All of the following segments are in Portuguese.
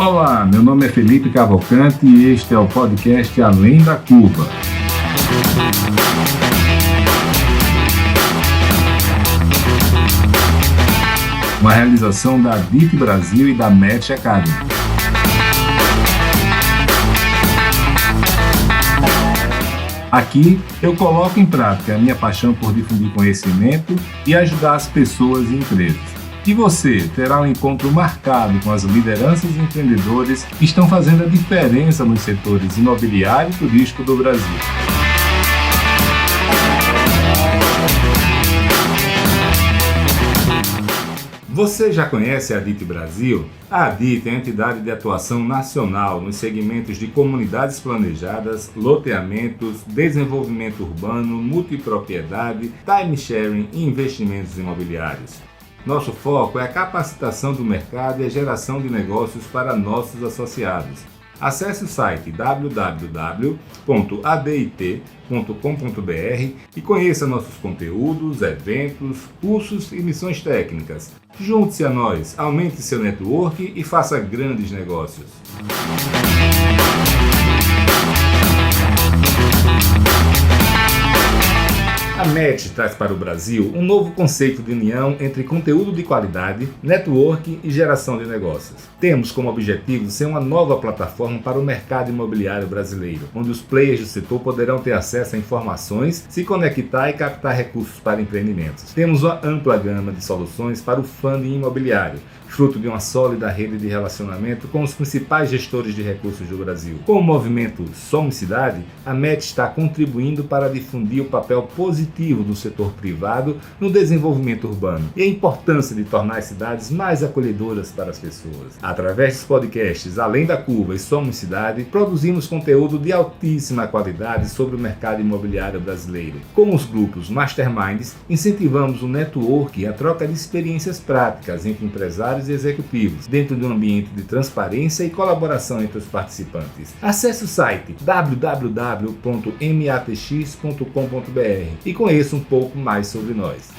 Olá, meu nome é Felipe Cavalcante e este é o podcast Além da Curva. Uma realização da DIT Brasil e da Match Academy. Aqui eu coloco em prática a minha paixão por difundir conhecimento e ajudar as pessoas e empresas. E você terá um encontro marcado com as lideranças e empreendedores que estão fazendo a diferença nos setores imobiliário e turístico do Brasil. Você já conhece a DIT Brasil? A DIT é a entidade de atuação nacional nos segmentos de comunidades planejadas, loteamentos, desenvolvimento urbano, multipropriedade, time-sharing e investimentos imobiliários. Nosso foco é a capacitação do mercado e a geração de negócios para nossos associados. Acesse o site www.adit.com.br e conheça nossos conteúdos, eventos, cursos e missões técnicas. Junte-se a nós, aumente seu network e faça grandes negócios. A Match traz para o Brasil um novo conceito de união entre conteúdo de qualidade, network e geração de negócios. Temos como objetivo ser uma nova plataforma para o mercado imobiliário brasileiro, onde os players do setor poderão ter acesso a informações, se conectar e captar recursos para empreendimentos. Temos uma ampla gama de soluções para o funding imobiliário, fruto de uma sólida rede de relacionamento com os principais gestores de recursos do Brasil. Com o movimento Somos Cidade, a Match está contribuindo para difundir o papel positivo do setor privado no desenvolvimento urbano e a importância de tornar as cidades mais acolhedoras para as pessoas. Através dos podcasts Além da Curva e Somos Cidade, produzimos conteúdo de altíssima qualidade sobre o mercado imobiliário brasileiro. Com os grupos Masterminds, incentivamos o network e a troca de experiências práticas entre empresários e executivos, dentro de um ambiente de transparência e colaboração entre os participantes. Acesse o site www.matx.com.br e conheça um pouco mais sobre nós.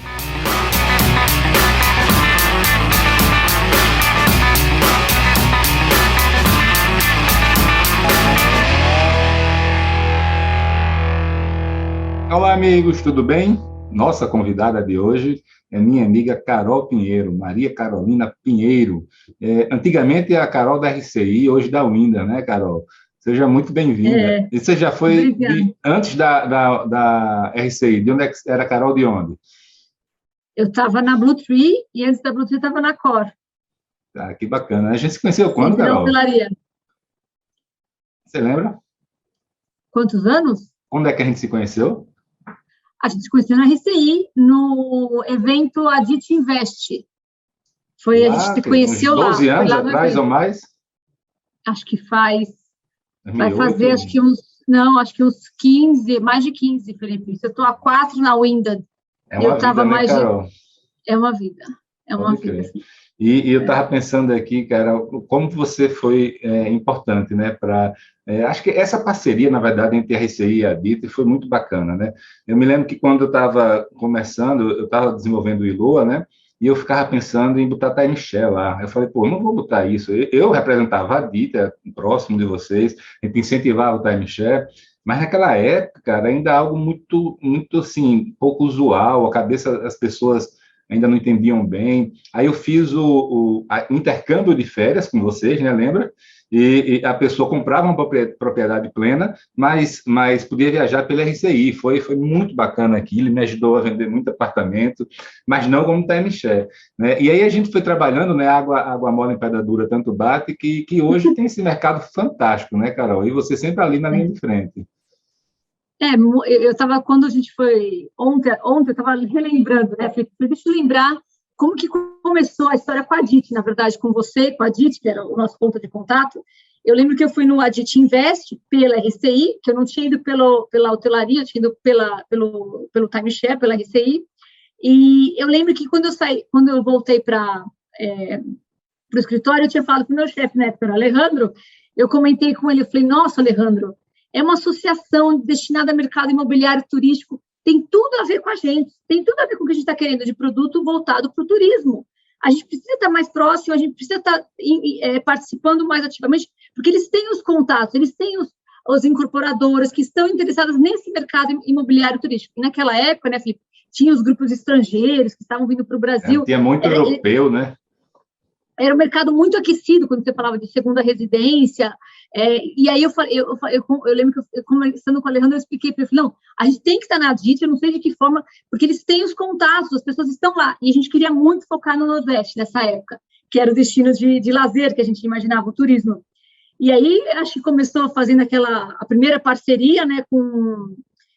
Olá, amigos, tudo bem? Nossa convidada de hoje é minha amiga Carol Pinheiro, Maria Carolina Pinheiro. Antigamente é a Carol da RCI, hoje da Winda, né, Carol? Seja muito bem-vinda. E você já foi antes da RCI, de onde era a Carol, de onde? Eu estava na Blue Tree e antes da Blue Tree estava na Cor. Ah, que bacana. A gente se conheceu quando, Carol? Você lembra? Quantos anos? Quando é que a gente se conheceu? A gente se conheceu na RCI, no evento Adit Invest. A gente se conheceu lá. 12 anos atrás ou mais? Acho que faz. 2008. Vai fazer, acho que uns 15, mais de 15, Felipe. Eu estou há 4 na Winda. É uma vida, né, Carol? É uma vida. É uma vida. E eu estava pensando aqui, cara, como você foi importante, né, acho que essa parceria, na verdade, entre a RCI e a DIT foi muito bacana, né? Eu me lembro que quando eu estava começando, eu estava desenvolvendo o ILOA, né, e eu ficava pensando em botar timeshare lá. Eu falei, pô, eu não vou botar isso. Eu representava a DIT, próximo de vocês, a gente incentivava o timeshare, mas naquela época, cara, ainda algo muito, muito assim, pouco usual, a cabeça das pessoas ainda não entendiam bem. Aí eu fiz o intercâmbio de férias com vocês, né, lembra? E a pessoa comprava uma propriedade plena, mas podia viajar pela RCI. Foi muito bacana aquilo, ele me ajudou a vender muito apartamento, mas não como timeshare, né? E aí a gente foi trabalhando, né, água mole em pedra dura, tanto bate, que hoje tem esse mercado fantástico, né, Carol? E você sempre ali na linha de frente. Eu estava, quando a gente foi, ontem eu estava relembrando, né, falei, deixa eu lembrar como que começou a história com a DIT, na verdade, com você, com a DIT, que era o nosso ponto de contato. Eu lembro que eu fui no Adit Invest pela RCI, que eu não tinha ido pela hotelaria, eu tinha ido pelo timeshare, pela RCI, e eu lembro que quando eu voltei para o escritório, eu tinha falado com o meu chefe, né, que era o Alejandro, eu comentei com ele, eu falei, nossa, Alejandro, é uma associação destinada ao mercado imobiliário turístico, tem tudo a ver com a gente, tem tudo a ver com o que a gente está querendo de produto voltado para o turismo. a gente precisa estar mais próximo, a gente precisa estar participando mais ativamente, porque eles têm os contatos, eles têm os incorporadoras que estão interessadas nesse mercado imobiliário turístico. E naquela época, né, Felipe, tinha os grupos estrangeiros que estavam vindo para o Brasil. Tinha muito europeu, né? Era um mercado muito aquecido quando você falava de segunda residência. E aí eu lembro que eu, conversando com o Alejandro, eu expliquei para ele, não, a gente tem que estar na ADIT, eu não sei de que forma, porque eles têm os contatos, as pessoas estão lá. E a gente queria muito focar no Nordeste nessa época, que era o destino de lazer que a gente imaginava, o turismo. E aí, acho que começou fazendo a primeira parceria, né,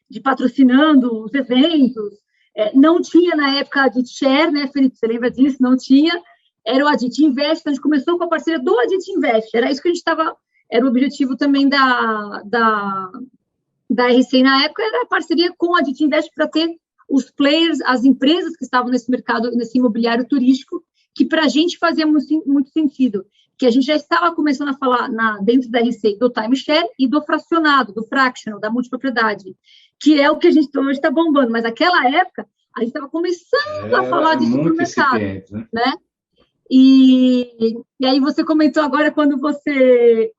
de patrocinando os eventos. Não tinha, na época, a Adit Share, né, Felipe, você lembra disso? Não tinha. Era o Adit Invest, então a gente começou com a parceria do Adit Invest. Era isso que a gente estava... Era o objetivo também da RCI na época, era a parceria com a Adit Invest para ter os players, as empresas que estavam nesse mercado, nesse imobiliário turístico, que para a gente fazia muito sentido. Que a gente já estava começando a falar dentro da RCI do timeshare e do fracionado, do fractional, da multipropriedade, que é o que a gente hoje está bombando. Mas naquela época, a gente estava começando a falar disso no mercado. Né? E aí você comentou agora quando você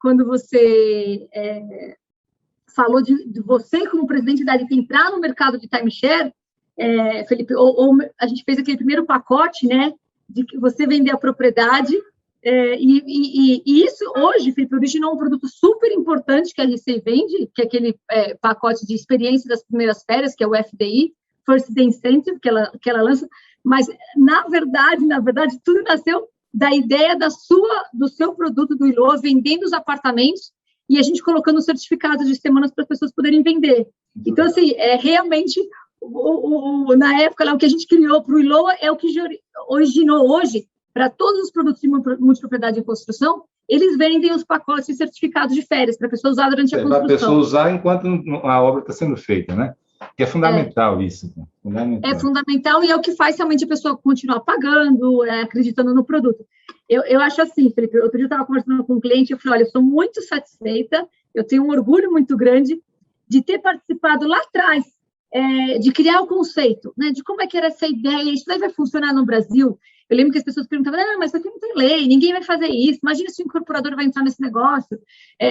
falou de você como presidente da ADIT entrar no mercado de timeshare, Felipe, ou a gente fez aquele primeiro pacote, né, de que você vender a propriedade. E isso, hoje, Felipe, originou um produto super importante que a RCI vende, que é aquele pacote de experiência das primeiras férias, que é o FDI, First Day Incentive, que ela lança, mas, na verdade, tudo nasceu da ideia do seu produto do Iloa, vendendo os apartamentos e a gente colocando certificados de semanas para as pessoas poderem vender. Então, assim, realmente, na época, lá, o que a gente criou para o Iloa é o que originou hoje. Para todos os produtos de multipropriedade em construção, eles vendem os pacotes de certificados de férias para a pessoa usar durante a construção. Para a pessoa usar enquanto a obra está sendo feita, né? Que é fundamental isso. Fundamental. É fundamental e é o que faz realmente a pessoa continuar pagando, acreditando no produto. Eu acho assim, Felipe, outro dia eu estava conversando com um cliente, eu falei, olha, eu sou muito satisfeita, eu tenho um orgulho muito grande de ter participado lá atrás, de criar o conceito, né, de como é que era essa ideia, isso daí vai funcionar no Brasil. Eu lembro que as pessoas perguntavam, mas isso aqui não tem lei, ninguém vai fazer isso, imagina se o incorporador vai entrar nesse negócio.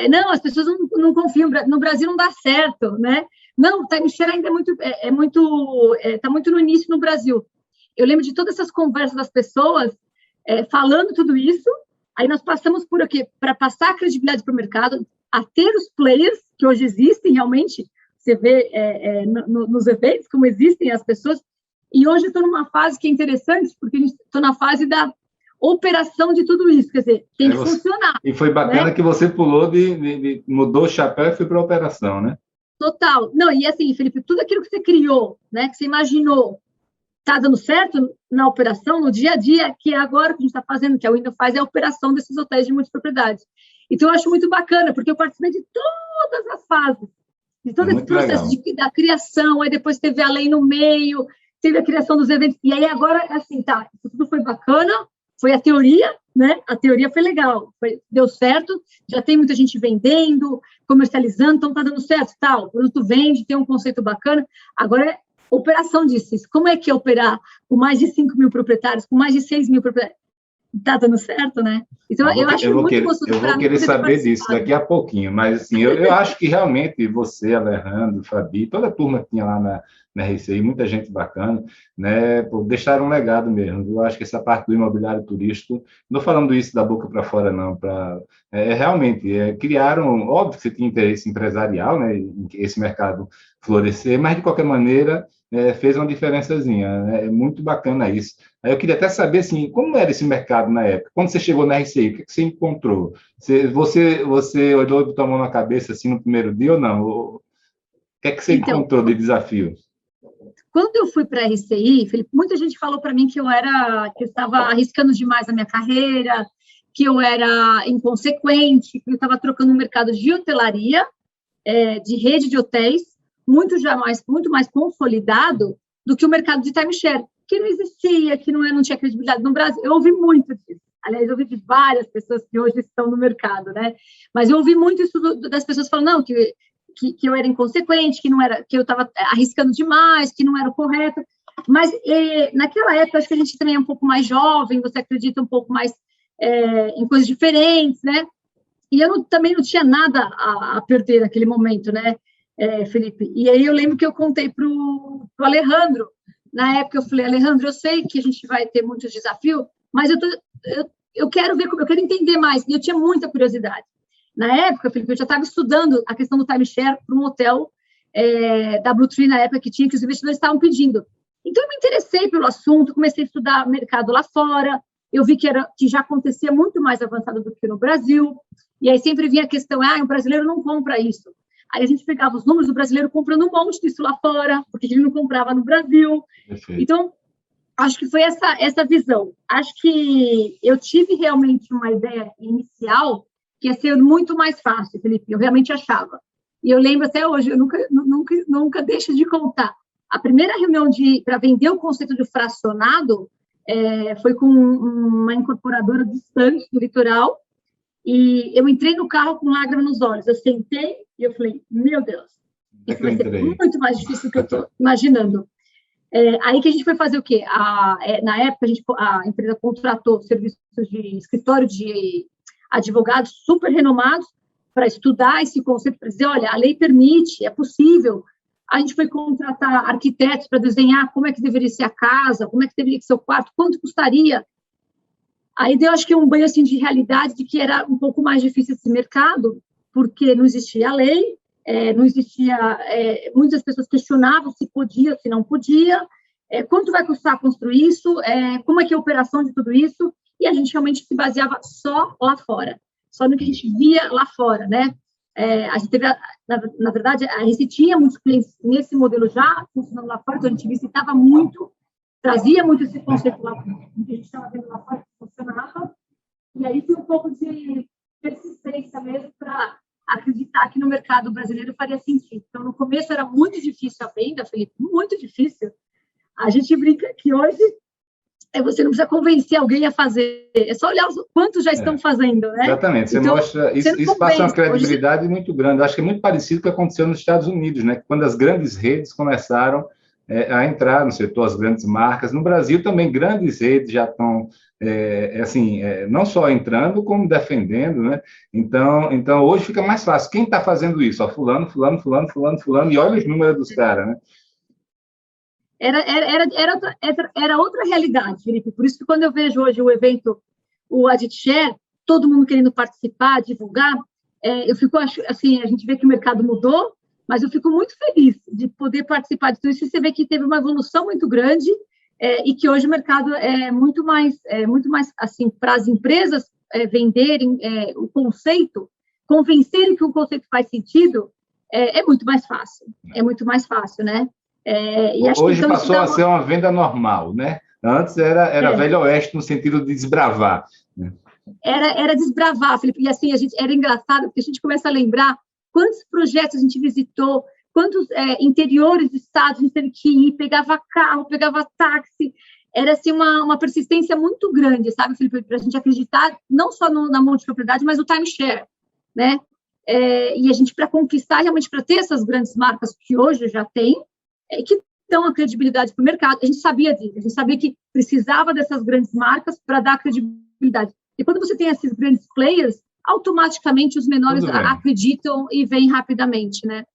Não, as pessoas não confiam, no Brasil não dá certo, né? Não, o timeshare ainda está muito no início no Brasil. Eu lembro de todas essas conversas das pessoas falando tudo isso, aí nós passamos por aqui, para passar a credibilidade para o mercado, a ter os players que hoje existem realmente, você vê nos eventos como existem as pessoas. E hoje eu estou numa fase que é interessante, porque estou na fase da operação de tudo isso, quer dizer, tem que funcionar. E foi bacana, né? Que você pulou mudou o chapéu e foi para a operação, né? Total. Não, e assim, Felipe, tudo aquilo que você criou, né, que você imaginou, está dando certo na operação, no dia a dia, que é agora que a gente está fazendo, que a Windows faz, é a operação desses hotéis de multipropriedade. Então, eu acho muito bacana, porque eu participei de todas as fases, de todo esse processo da criação, aí depois teve a lei no meio, teve a criação dos eventos, e aí agora, assim, tá, isso tudo foi bacana, foi a teoria, né? A teoria foi legal, deu certo, já tem muita gente vendendo, comercializando, então tá dando certo, tal, o produto vende, tem um conceito bacana, agora é operação disso, como é que é operar com mais de 5 mil proprietários, com mais de 6 mil proprietários? Tá dando certo, né? Então, eu acho muito gostoso. Eu vou querer saber disso daqui a pouquinho, mas assim, eu acho que realmente você, Alejandro, Fabi, toda a turma que tinha lá na RCI, muita gente bacana, né, deixaram um legado mesmo. Eu acho que essa parte do imobiliário turístico, não estou falando isso da boca para fora, não, realmente, criaram, óbvio que você tinha interesse empresarial, né, em esse mercado florescer, mas de qualquer maneira, fez uma diferençazinha, né? É muito bacana isso. Aí eu queria até saber, assim, como era esse mercado na época? Quando você chegou na RCI, o que você encontrou? Você olhou e botou a mão na cabeça, assim, no primeiro dia ou não? O que é que você encontrou de desafio? Quando eu fui para a RCI, Felipe, muita gente falou para mim que eu estava arriscando demais a minha carreira, que eu era inconsequente, que eu estava trocando um mercado de hotelaria, de rede de hotéis, muito mais consolidado do que o mercado de timeshare, que não existia, que não tinha credibilidade no Brasil. Eu ouvi muito disso. Aliás, eu ouvi de várias pessoas que hoje estão no mercado, né? Mas eu ouvi muito isso das pessoas falando, não, que eu era inconsequente, que eu estava arriscando demais, que não era o correto. Mas naquela época, acho que a gente também é um pouco mais jovem, você acredita um pouco mais em coisas diferentes, né? E eu também não tinha nada a perder naquele momento, né, Felipe? E aí eu lembro que eu contei para o Alejandro. Na época eu falei, Alejandro, eu sei que a gente vai ter muitos desafios, mas eu quero ver, eu quero entender mais. E eu tinha muita curiosidade. Na época, Felipe, eu já estava estudando a questão do timeshare para um hotel da Blue Tree, na época que tinha, que os investidores estavam pedindo. Então, eu me interessei pelo assunto, comecei a estudar mercado lá fora, eu vi que já acontecia muito mais avançado do que no Brasil, e aí sempre vinha a questão, o brasileiro não compra isso. Aí a gente pegava os números do brasileiro comprando um monte disso lá fora, porque ele não comprava no Brasil. Perfeito. Então, acho que foi essa visão. Acho que eu tive realmente uma ideia inicial que ia ser muito mais fácil, Felipe, eu realmente achava. E eu lembro até hoje, eu nunca deixo de contar. A primeira reunião para vender o conceito de fracionado foi com uma incorporadora distante do litoral, e eu entrei no carro com lágrimas nos olhos. Eu sentei e eu falei, meu Deus, isso vai ser muito mais difícil do que eu estou imaginando. Aí que a gente foi fazer o quê? Na época, a empresa contratou serviços de escritório de advogados super renomados para estudar esse conceito, para dizer, olha, a lei permite, é possível. A gente foi contratar arquitetos para desenhar como é que deveria ser a casa, como é que deveria ser o quarto, quanto custaria. Aí deu, acho que, um banho assim, de realidade de que era um pouco mais difícil esse mercado, porque não existia a lei, não existia... muitas pessoas questionavam se podia, se não podia, quanto vai custar construir isso, como é que é a operação de tudo isso, e a gente realmente se baseava só lá fora, só no que a gente via lá fora, né? A gente teve, na verdade, a gente tinha muitos clientes nesse modelo já funcionando lá fora, então a gente visitava muito, trazia muito esse conceito lá, que a gente estava vendo lá fora que funcionava, e aí foi um pouco de persistência mesmo para acreditar que no mercado brasileiro faria sentido. Então, no começo era muito difícil a venda, Felipe, muito difícil. A gente brinca que hoje você não precisa convencer alguém a fazer, é só olhar quantos já estão fazendo, né? Exatamente, você então, mostra, isso passa uma credibilidade muito grande. Acho que é muito parecido com o que aconteceu nos Estados Unidos, né? Quando as grandes redes começaram a entrar no setor, as grandes marcas. No Brasil também, grandes redes já estão, não só entrando, como defendendo, né? Então, hoje fica mais fácil. Quem está fazendo isso? Fulano, e olha os números dos caras, né? Era outra realidade, Felipe. Por isso que quando eu vejo hoje o evento, o AditShare, todo mundo querendo participar, divulgar, eu fico, assim, a gente vê que o mercado mudou, mas eu fico muito feliz de poder participar de tudo isso. E você vê que teve uma evolução muito grande e que hoje o mercado é muito mais assim, para as empresas venderem o conceito, convencerem que o conceito faz sentido, é muito mais fácil. É muito mais fácil, né? E acho hoje que, então, passou a ser uma venda normal, né? Antes era Velho Oeste no sentido de desbravar. Né? Era desbravar, Felipe. E assim, era engraçado, porque a gente começa a lembrar quantos projetos a gente visitou, quantos interiores de estados a gente teve que ir, pegava carro, pegava táxi. Era assim, uma persistência muito grande, sabe, Felipe? Para a gente acreditar não só na multipropriedade, mas no timeshare, né? E a gente, para conquistar, realmente, para ter essas grandes marcas que hoje já tem, que dão a credibilidade para o mercado. A gente sabia disso, a gente sabia que precisava dessas grandes marcas para dar credibilidade. E quando você tem esses grandes players, automaticamente os menores acreditam e vêm rapidamente, né?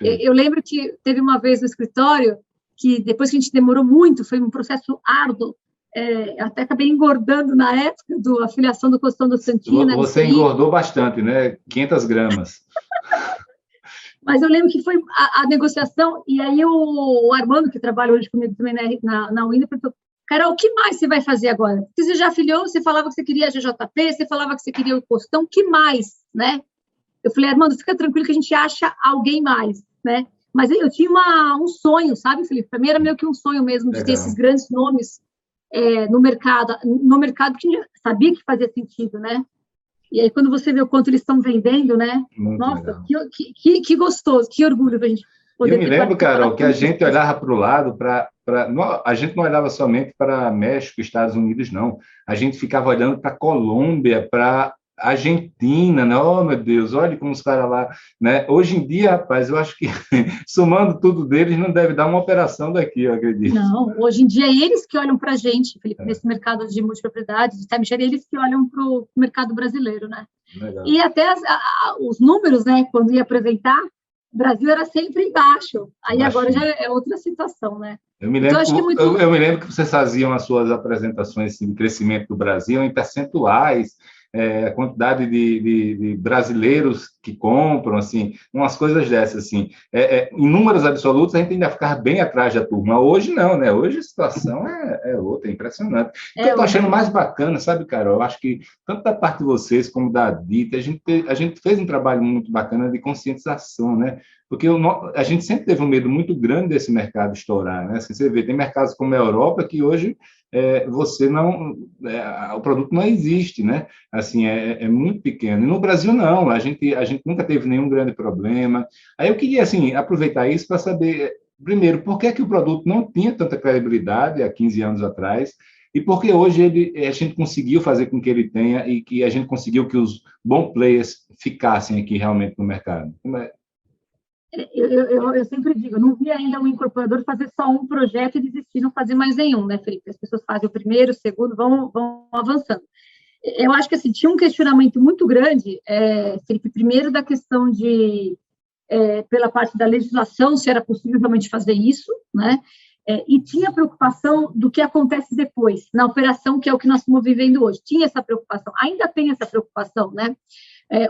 Eu lembro que teve uma vez no escritório que depois que a gente demorou muito, foi um processo árduo, até acabei engordando na época da afiliação do Costão do Santina. Você engordou bastante, né? 500 gramas. Mas eu lembro que foi a negociação, e aí o Armando, que trabalha hoje comigo também na Winner, perguntou, Carol, o que mais você vai fazer agora? Porque você já afiliou, você falava que você queria a GJP, você falava que você queria o Costão, o que mais, né? Eu falei, Armando, fica tranquilo que a gente acha alguém mais, né? Mas eu tinha um sonho, sabe, Felipe? Para mim era meio que um sonho mesmo, de ter esses grandes nomes no mercado, porque a gente sabia que fazia sentido, né? E aí, quando você vê o quanto eles estão vendendo, né? Muito nossa, que gostoso, que orgulho para a gente poder. Eu me lembro, Carol, que a gente olhava para o lado, a gente não olhava somente para México, Estados Unidos, não. A gente ficava olhando para a Colômbia, para Argentina, né? Oh, meu Deus, olha como os caras lá, né? Hoje em dia, rapaz, eu acho que somando tudo deles não deve dar uma operação daqui, eu acredito. Não, hoje em dia é eles que olham para a gente, Felipe, É, nesse mercado de multipropriedade, de timeshare, eles que olham para o mercado brasileiro, né? legal. E até os números, né, quando ia apresentar, o Brasil era sempre embaixo. Aí agora já Baixinho. é outra situação, né? Eu me Então, lembro que, acho que é muito. eu me lembro que vocês faziam as suas apresentações assim, de crescimento do Brasil em percentuais, a quantidade de brasileiros que compram, assim, umas coisas dessas, assim. Em números absolutos, a gente ainda ficava bem atrás da turma. Hoje não, né? Hoje a situação é outra, é impressionante. O que eu É estou achando outra. mais bacana, sabe, Carol? Eu acho que tanto da parte de vocês como da DIT, a gente fez um trabalho muito bacana de conscientização, né? Porque a gente sempre teve um medo muito grande desse mercado estourar, né? Assim, você vê, tem mercados como a Europa que hoje você não, o produto não existe, né? Assim, é muito pequeno. E no Brasil não, a gente nunca teve nenhum grande problema. Aí eu queria assim aproveitar isso para saber, primeiro, por que que o produto não tinha tanta credibilidade há 15 anos atrás e por que hoje a gente conseguiu fazer com que ele tenha e que a gente conseguiu que os bons players ficassem aqui realmente no mercado. Como é? Eu sempre digo, eu não vi ainda um incorporador fazer só um projeto e desistir, não fazer mais nenhum, né, Felipe? As pessoas fazem o primeiro, o segundo, vão avançando. Eu acho que assim, tinha um questionamento muito grande, Felipe, primeiro da questão de, pela parte da legislação, se era possível realmente fazer isso, né? E tinha preocupação do que acontece depois, na operação, que é o que nós estamos vivendo hoje. Tinha essa preocupação, ainda tem essa preocupação, né?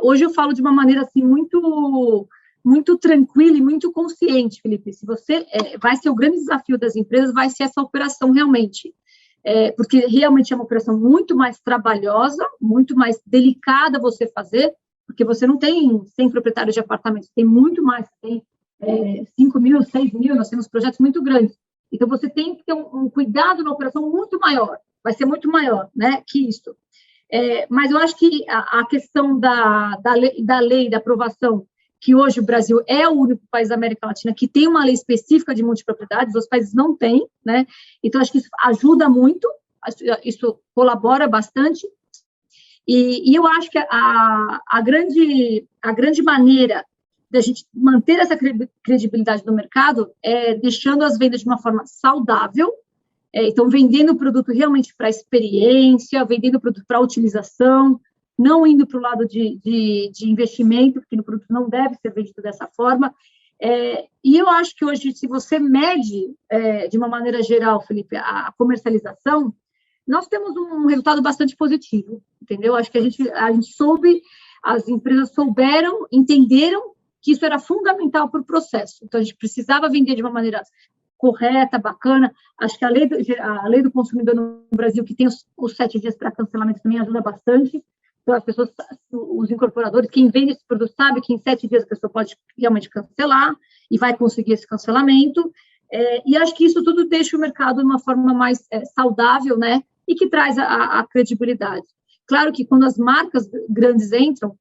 Hoje eu falo de uma maneira assim muito tranquila e muito consciente, Felipe. Se você vai ser o grande desafio das empresas, vai ser essa operação realmente, porque realmente é uma operação muito mais trabalhosa, muito mais delicada você fazer, porque você não tem 100 proprietários de apartamentos, tem muito mais, tem 5 mil, 6 mil, nós temos projetos muito grandes. Então, você tem que ter um cuidado na operação muito maior, vai ser muito maior, né, que isso. Mas eu acho que a questão da lei, da aprovação, que hoje o Brasil é o único país da América Latina que tem uma lei específica de multipropriedades, os países não têm, né? Então, acho que isso ajuda muito, isso colabora bastante, e eu acho que a grande maneira da gente manter essa credibilidade no mercado é deixando as vendas de uma forma saudável, então, vendendo o produto realmente para experiência, vendendo o produto para utilização, não indo para o lado de investimento, porque o produto não deve ser vendido dessa forma. E eu acho que hoje, se você mede, de uma maneira geral, Felipe, a comercialização, nós temos um resultado bastante positivo, entendeu? Acho que a gente soube, as empresas souberam, entenderam que isso era fundamental para o processo. Então, a gente precisava vender de uma maneira correta, bacana. Acho que a lei do consumidor no Brasil, que tem os 7 dias para cancelamento, também ajuda bastante. Então, as pessoas, os incorporadores, quem vende esse produto sabe que em 7 dias a pessoa pode realmente cancelar e vai conseguir esse cancelamento. E acho que isso tudo deixa o mercado de uma forma mais saudável, né? E que traz a credibilidade. Claro que quando as marcas grandes entram,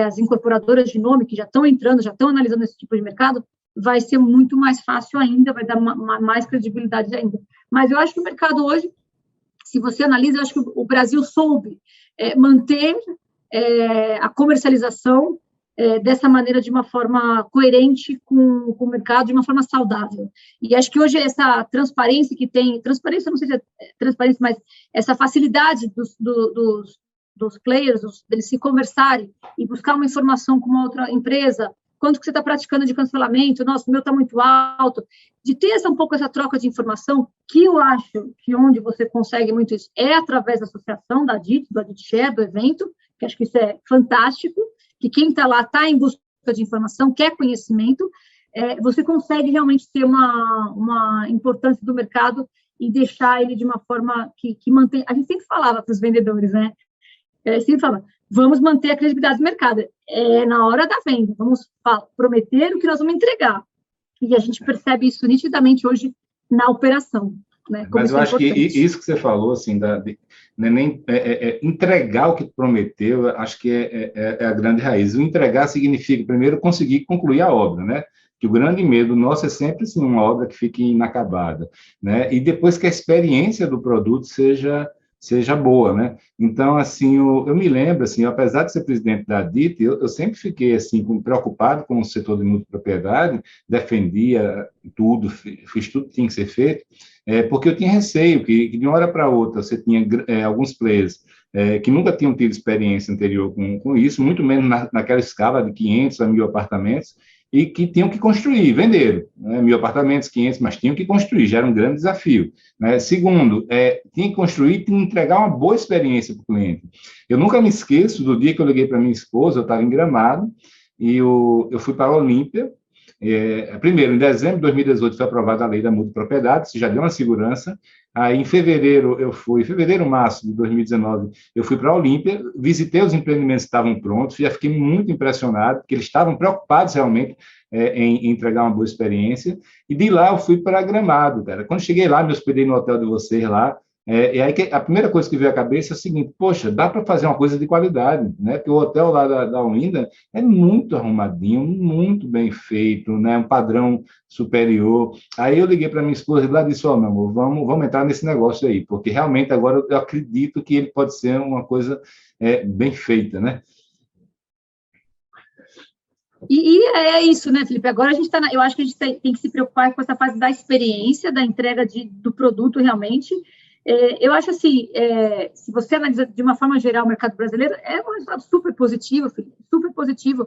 as incorporadoras de nome que já estão entrando, já estão analisando esse tipo de mercado, vai ser muito mais fácil ainda, vai dar mais credibilidade ainda. Mas eu acho que o mercado hoje, se você analisa, eu acho que o Brasil soube manter a comercialização dessa maneira, de uma forma coerente com o mercado, de uma forma saudável. E acho que hoje essa transparência que tem, transparência, não sei se é transparência, mas essa facilidade dos players, deles se conversarem e buscar uma informação com uma outra empresa, quanto que você está praticando de cancelamento, nossa, o meu está muito alto, de ter um pouco essa troca de informação, que eu acho que onde você consegue muito isso é através da associação, da DIT, do AditShare, do evento, que acho que isso é fantástico, que quem está lá está em busca de informação, quer conhecimento, você consegue realmente ter uma importância do mercado e deixar ele de uma forma que mantém... A gente sempre falava para os vendedores, né? Sempre falava, vamos manter a credibilidade do mercado. Na hora da venda, vamos prometer o que nós vamos entregar. E a gente percebe isso nitidamente hoje na operação. Né, mas eu acho que isso que você falou, assim, entregar o que prometeu, acho que é a grande raiz. O entregar significa, primeiro, conseguir concluir a obra, né? Que o grande medo nosso é sempre assim, uma obra que fique inacabada, né? E depois que a experiência do produto seja seja boa, né? Então, assim, eu me lembro, assim, apesar de ser presidente da DIT, eu sempre fiquei, assim, preocupado com o setor de multipropriedade, defendia tudo, fiz tudo que tinha que ser feito, porque eu tinha receio que de uma hora para outra você tinha alguns players que nunca tinham tido experiência anterior com isso, muito menos naquela escala de 500 a 1.000 apartamentos, e que tinham que construir, venderam, né, 1.000 apartamentos, 500, mas tinham que construir, já era um grande desafio. Né? Segundo, tinha que construir e entregar uma boa experiência para o cliente. Eu nunca me esqueço do dia que eu liguei para minha esposa, eu estava em Gramado, e eu fui para a Olímpia. Primeiro, em dezembro de 2018 foi aprovada a lei da multipropriedade, isso já deu uma segurança. Aí, em fevereiro, março de 2019, eu fui para a Olímpia, visitei os empreendimentos que estavam prontos, já fiquei muito impressionado, porque eles estavam preocupados realmente em entregar uma boa experiência, e de lá eu fui para Gramado, cara. Quando cheguei lá, me hospedei no hotel de vocês lá, e aí a primeira coisa que veio à cabeça é o seguinte: poxa, dá para fazer uma coisa de qualidade, né? Porque o hotel lá da Olinda é muito arrumadinho, muito bem feito, né? Um padrão superior. Aí eu liguei para minha esposa e lá disse: ó, meu amor, vamos entrar nesse negócio aí, porque realmente agora eu acredito que ele pode ser uma coisa bem feita, né? E é isso, né, Felipe? Agora a gente está, eu acho que a gente tem que se preocupar com essa fase da experiência, da entrega do produto realmente. Eu acho assim, se você analisar de uma forma geral o mercado brasileiro, é um resultado super positivo, Felipe, super positivo.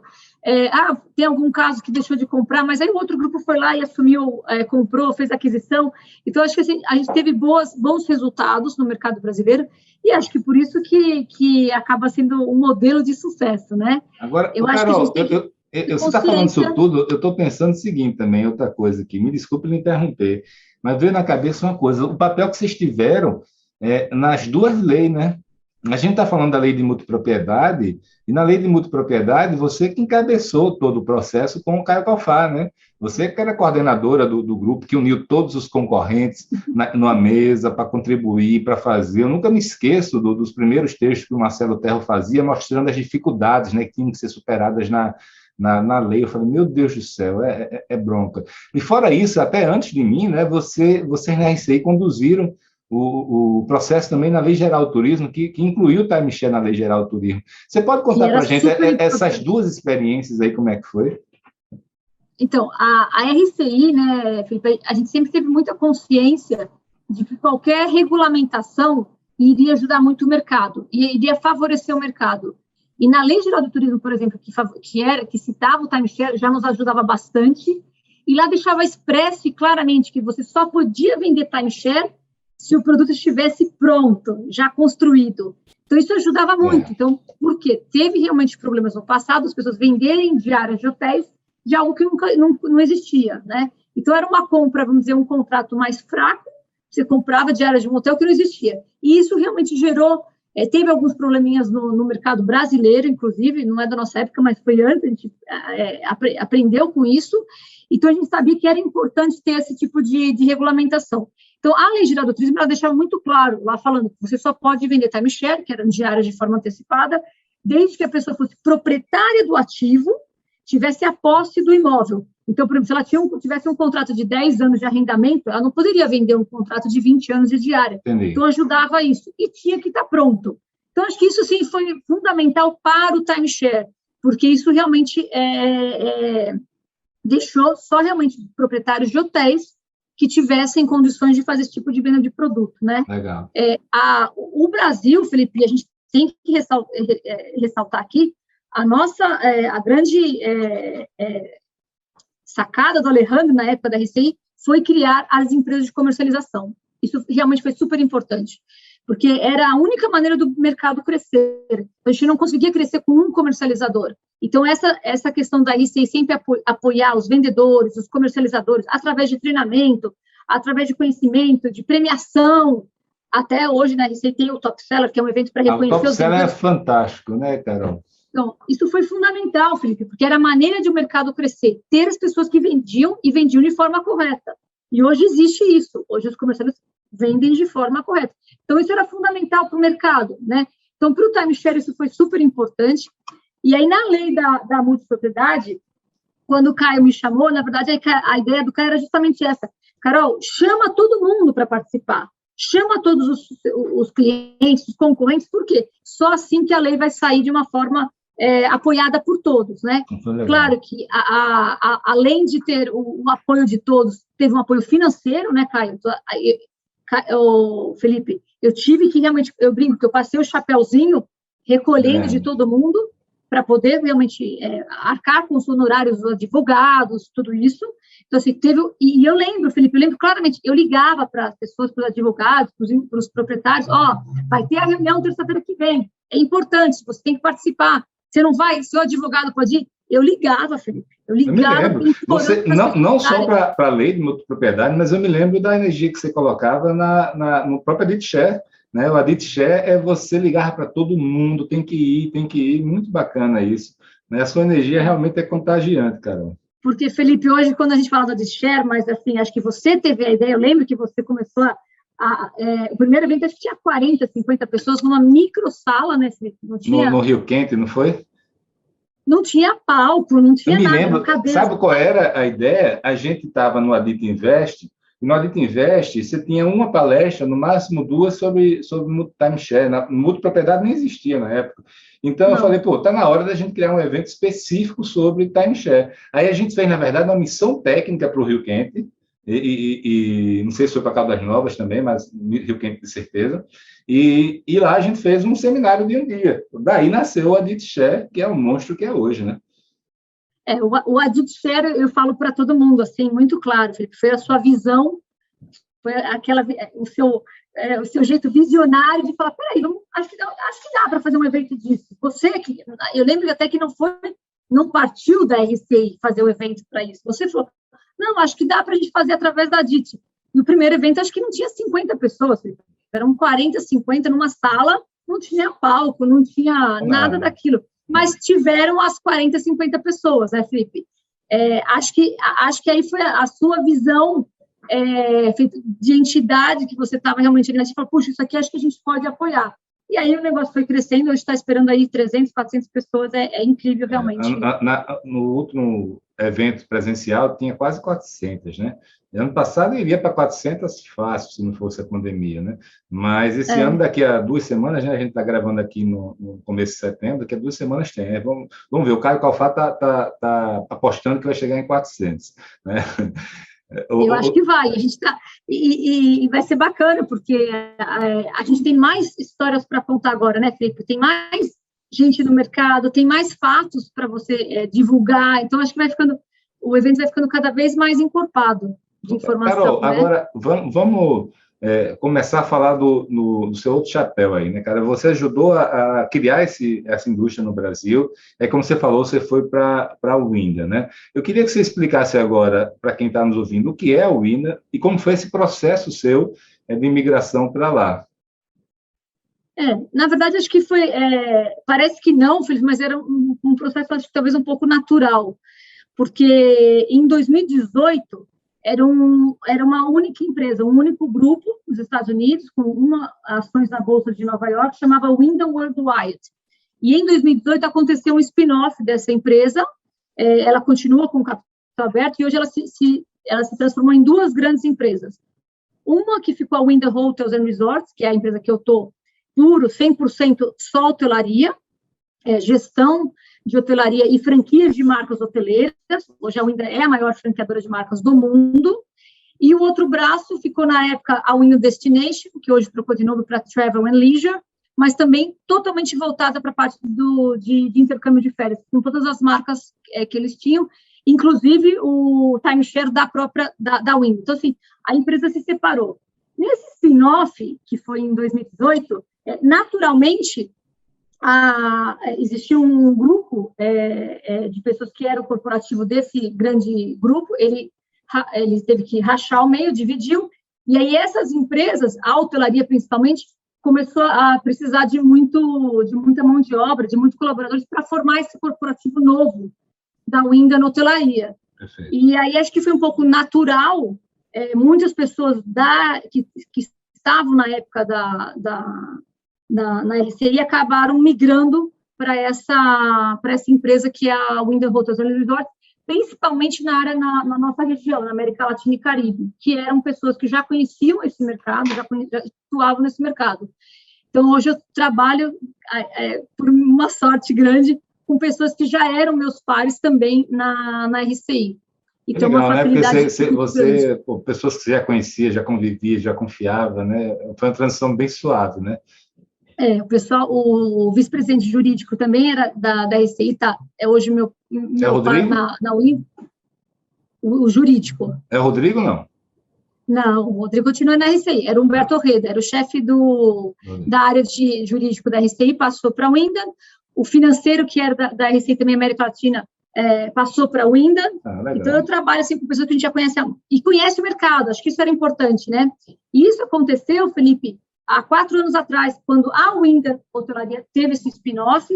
Tem algum caso que deixou de comprar, mas aí o outro grupo foi lá e assumiu, comprou, fez aquisição. Então, acho que assim, a gente teve bons resultados no mercado brasileiro, e acho que por isso que acaba sendo um modelo de sucesso, né? Agora, Eu acho Carol, que a gente tem que você está falando consciência. isso tudo, eu estou pensando o seguinte também, outra coisa aqui, me desculpe me interromper, mas veio na cabeça uma coisa: o papel que vocês tiveram nas duas leis, né? A gente está falando da lei de multipropriedade, e na lei de multipropriedade, você que encabeçou todo o processo com o Caio Cofá, né? Você que era coordenadora do grupo, que uniu todos os concorrentes numa mesa para contribuir, para fazer. Eu nunca me esqueço dos primeiros textos que o Marcelo Terro fazia, mostrando as dificuldades, né, que tinham que ser superadas na lei. Eu falei: meu Deus do céu, é bronca. E fora isso, até antes de mim, né, vocês na RCI conduziram o processo também na Lei Geral do Turismo, que incluiu o timeshare na Lei Geral do Turismo. Você pode contar para a gente essas duas experiências aí, como é que foi? Então, a RCI, né, Felipe, a gente sempre teve muita consciência de que qualquer regulamentação iria ajudar muito o mercado, e iria favorecer o mercado. E na Lei Geral do Turismo, por exemplo, que citava o timeshare, já nos ajudava bastante, e lá deixava expresso e claramente que você só podia vender timeshare se o produto estivesse pronto, já construído. Então, isso ajudava muito. Então, por quê? Teve realmente problemas no passado, as pessoas venderem diárias de hotéis de algo que não existia, né? Então, era uma compra, vamos dizer, um contrato mais fraco, você comprava diárias de um hotel que não existia. E isso realmente gerou, teve alguns probleminhas no mercado brasileiro, inclusive, não é da nossa época, mas foi antes, a gente aprendeu com isso. Então, a gente sabia que era importante ter esse tipo de regulamentação. Então, a Lei Geral do Turismo, ela deixava muito claro, lá falando que você só pode vender timeshare, que eram diárias de forma antecipada, desde que a pessoa fosse proprietária do ativo, tivesse a posse do imóvel. Então, por exemplo, se ela tivesse um contrato de 10 anos de arrendamento, ela não poderia vender um contrato de 20 anos de diária. Entendi. Então, ajudava isso. E tinha que estar pronto. Então, acho que isso, sim, foi fundamental para o timeshare, porque isso realmente deixou só realmente proprietários de hotéis que tivessem condições de fazer esse tipo de venda de produto, né? Legal. O Brasil, Felipe, a gente tem que ressaltar aqui, a grande sacada do Alejandro, na época da RCI, foi criar as empresas de comercialização. Isso realmente foi super importante, porque era a única maneira do mercado crescer. A gente não conseguia crescer com um comercializador. Então, essa questão da RCI sempre apoiar os vendedores, os comercializadores, através de treinamento, através de conhecimento, de premiação. Até hoje, na RCI tem o Top Seller, que é um evento para reconhecer o Top Seller é fantástico, né, Carol? Então, isso foi fundamental, Felipe, porque era a maneira de o mercado crescer, ter as pessoas que vendiam e vendiam de forma correta. E hoje existe isso. Hoje os comerciantes vendem de forma correta. Então, isso era fundamental para o mercado, né? Então, para o timeshare, isso foi super importante. E aí, na lei da multipropriedade, quando o Caio me chamou, na verdade, a ideia do Caio era justamente essa. Carol, chama todo mundo para participar. chama todos os clientes, os concorrentes, por quê? Só assim que a lei vai sair de uma forma apoiada por todos, né? Claro que, além de ter o apoio de todos, teve um apoio financeiro, né, Caio? Felipe, eu tive que realmente, eu brinco, que eu passei o chapéuzinho recolhendo de todo mundo para poder realmente arcar com os honorários dos advogados, tudo isso. Então, assim, e eu lembro, Felipe, eu lembro claramente, eu ligava para as pessoas, para os advogados, para os proprietários, vai ter a reunião terça-feira que vem, é importante, você tem que participar, você não vai, seu advogado pode ir? Eu ligava, Felipe, eu ligava. Eu me lembro. Você, não só para a lei de multipropriedade, mas eu me lembro da energia que você colocava no próprio Adit Share, né? O Adit Share é você ligar para todo mundo, tem que ir, muito bacana isso. Né? A sua energia realmente é contagiante, Carol. Porque, Felipe, hoje, quando a gente fala do Adit Share, mas assim, acho que você teve a ideia, eu lembro que você começou o primeiro evento, acho que tinha 40, 50 pessoas, numa microsala, né, Felipe? Não tinha... no Rio Quente, não foi? Não tinha palco, não tinha nada. Eu me lembro, sabe qual era a ideia? A gente estava no Adit Invest, e no Adit Invest você tinha uma palestra, no máximo 2, sobre timeshare. Multipropriedade nem existia na época. Então, eu falei, está na hora da gente criar um evento específico sobre timeshare. Aí a gente fez, na verdade, uma missão técnica para o Rio Quente, e não sei se foi para Caldas Novas também, mas Rio Quente de certeza. E lá a gente fez um seminário de um dia. Daí nasceu o Adit Share, que é o monstro que é hoje, né? O Adit Share, eu falo para todo mundo, assim, muito claro, Felipe, foi a sua visão, foi o seu jeito visionário de falar, peraí, acho que dá para fazer um evento disso. Eu lembro até que não partiu da RCI fazer o evento para isso. Você falou, não, acho que dá para a gente fazer através da Adit. E o primeiro evento, acho que não tinha 50 pessoas, Felipe. Eram 40, 50 numa sala, não tinha palco, não tinha nada daquilo. Mas tiveram as 40, 50 pessoas, né, Felipe? Acho que aí foi a sua visão de entidade que você estava realmente ali, você falou, puxa, isso aqui acho que a gente pode apoiar. E aí o negócio foi crescendo, hoje está esperando aí 300, 400 pessoas, é incrível realmente. No último evento presencial tinha quase 400, né? Ano passado iria para 400 fácil, se não fosse a pandemia, né? Mas esse ano, daqui a 2 semanas, né? A gente está gravando aqui no começo de setembro, daqui a 2 semanas tem, né? Vamos ver, o Caio Calfá está apostando que vai chegar em 400, né? Eu acho que vai, a gente tá, e vai ser bacana, porque a gente tem mais histórias para contar agora, né, Felipe? Tem mais gente no mercado, tem mais fatos para você divulgar, então acho que o evento vai ficando cada vez mais encorpado de informação. Carol, né? Agora vamos começar a falar do seu outro chapéu aí, né, cara? Você ajudou a criar essa indústria no Brasil, como você falou, você foi para a Winda, né? Eu queria que você explicasse agora, para quem está nos ouvindo, o que é a Winda e como foi esse processo seu de imigração para lá. Na verdade, acho que foi, parece que não, Felipe, mas era um processo, acho que talvez um pouco natural, porque em 2018, era uma única empresa, um único grupo nos Estados Unidos, com ações na Bolsa de Nova York, chamava Winda Worldwide. E em 2018 aconteceu um spin-off dessa empresa, ela continua com capital aberto, e hoje ela se transformou em 2 grandes empresas. Uma que ficou a Winda Hotels and Resorts, que é a empresa que eu estou puro, 100% só hotelaria, gestão de hotelaria e franquias de marcas hoteleiras. Hoje a Winda é a maior franqueadora de marcas do mundo. E o outro braço ficou, na época, a Winda Destination, que hoje trocou de novo para Travel and Leisure, mas também totalmente voltada para a parte de intercâmbio de férias, com todas as marcas que eles tinham, inclusive o timeshare da Winda. Então, assim, a empresa se separou. Nesse spin-off, que foi em 2018, naturalmente, existia um grupo de pessoas que era o corporativo desse grande grupo, ele teve que rachar ao meio, dividiu, e aí essas empresas, a hotelaria principalmente, começou a precisar de muita mão de obra, de muitos colaboradores para formar esse corporativo novo da Winda na hotelaria. Perfeito. E aí acho que foi um pouco natural, muitas pessoas que estavam na época na RCI acabaram migrando para essa empresa que é a Winda Hotels and Resorts, principalmente na área, na nossa região, na América Latina e Caribe, que eram pessoas que já conheciam esse mercado, já atuavam nesse mercado. Então, hoje eu trabalho, por uma sorte grande, com pessoas que já eram meus pares também na RCI. Então, legal, uma facilidade, né? Porque você pessoas que você já conhecia, já convivia, já confiava, né? Foi uma transição bem suave, né? O pessoal, o vice-presidente jurídico também era da RCI, tá? É hoje meu Rodrigo? na UIM, o jurídico. É o Rodrigo, não? Não, o Rodrigo continua na RCI, era o Humberto Orreda, era o chefe da área de jurídico da RCI, passou para a Winda, o financeiro, que era da RCI também, América Latina, passou para a Winda, então eu trabalho assim, com pessoas que a gente já conhece, e conhece o mercado, acho que isso era importante, né? E isso aconteceu, Felipe, há 4 anos atrás, quando a Winda Hotelaria teve esse spin-off,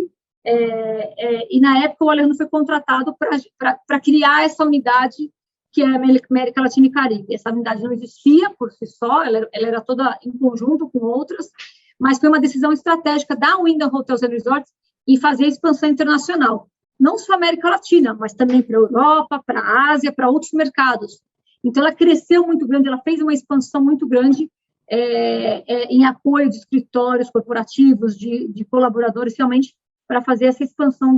e na época o Alejandro foi contratado para criar essa unidade que é a América Latina e Caribe. Essa unidade não existia por si só, ela era toda em conjunto com outras, mas foi uma decisão estratégica da Wyndham Hotels and Resorts em fazer a expansão internacional. Não só América Latina, mas também para a Europa, para a Ásia, para outros mercados. Então, ela cresceu muito grande, ela fez uma expansão muito grande em apoio de escritórios corporativos, de colaboradores, realmente, para fazer essa expansão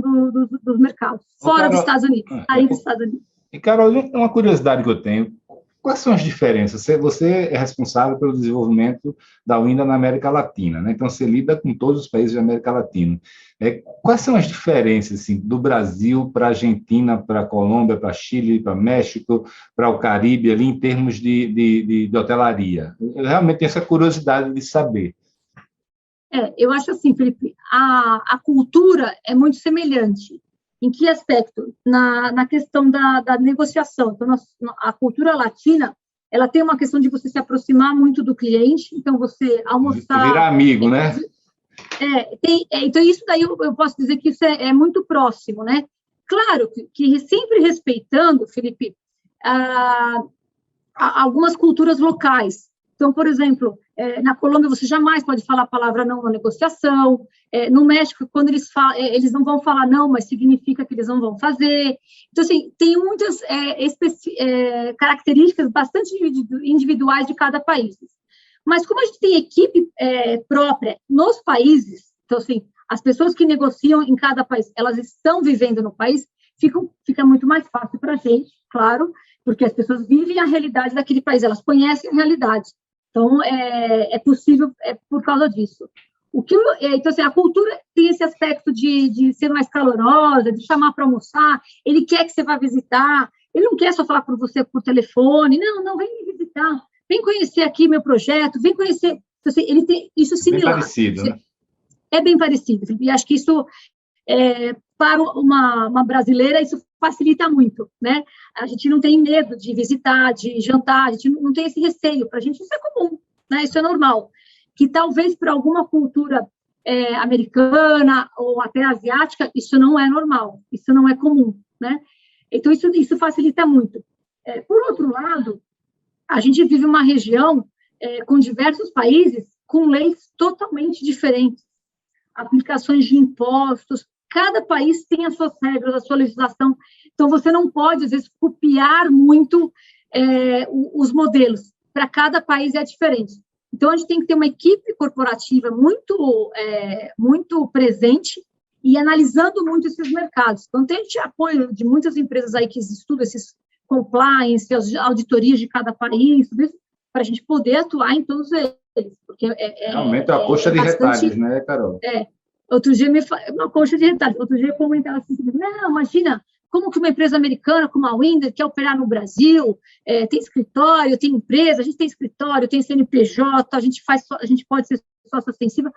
dos mercados, fora dos Estados Unidos, sair dos Estados Unidos. E, Carol, uma curiosidade que eu tenho, quais são as diferenças? Você é responsável pelo desenvolvimento da Wyndham na América Latina, né? Então, você lida com todos os países da América Latina. Quais são as diferenças assim, do Brasil para a Argentina, para a Colômbia, para Chile, para México, para o Caribe, ali, em termos de hotelaria? Eu realmente tenho essa curiosidade de saber. Eu acho assim, Felipe, a cultura é muito semelhante. Em que aspecto? Na questão da negociação. Então, a cultura latina, ela tem uma questão de você se aproximar muito do cliente, então você almoçar... Virar amigo, né? Então, isso daí eu posso dizer que isso é muito próximo, né? Claro que sempre respeitando, Felipe, algumas culturas locais. Então, por exemplo, na Colômbia você jamais pode falar a palavra não na negociação. No México, quando eles não vão falar não, mas significa que eles não vão fazer. Então, assim, tem muitas características bastante individuais de cada país. Mas como a gente tem equipe própria nos países, então, assim, as pessoas que negociam em cada país, elas estão vivendo no país, fica muito mais fácil para a gente, claro, porque as pessoas vivem a realidade daquele país, elas conhecem a realidade. Então, é possível por causa disso. Então, assim, a cultura tem esse aspecto de ser mais calorosa, de chamar para almoçar, ele quer que você vá visitar, ele não quer só falar com você por telefone, não, vem me visitar, vem conhecer aqui meu projeto, vem conhecer... Então, assim, ele tem isso similar. Bem parecido, né? É bem parecido, e acho que isso, para uma brasileira, isso facilita muito, né? A gente não tem medo de visitar, de jantar, a gente não tem esse receio, para a gente isso é comum, né? Isso é normal. Que talvez para alguma cultura americana ou até asiática, isso não é normal, isso não é comum, né? Então, isso facilita muito. Por outro lado, a gente vive uma região com diversos países com leis totalmente diferentes, aplicações de impostos, cada país tem as suas regras, a sua legislação, então você não pode, às vezes, copiar muito os modelos, para cada país é diferente. Então, a gente tem que ter uma equipe corporativa muito presente e analisando muito esses mercados. Então, tem apoio de muitas empresas aí que estudam esses compliance, as auditorias de cada país, para a gente poder atuar em todos eles. Porque aumenta a coxa de retalhos, né, Carol? Outro dia, uma coxa de retalhos. Outro dia eu comentava assim, não, imagina, como que uma empresa americana como a Wyndham quer operar no Brasil, tem escritório, tem empresa, a gente tem escritório, tem CNPJ, a gente pode ser sócio ostensiva.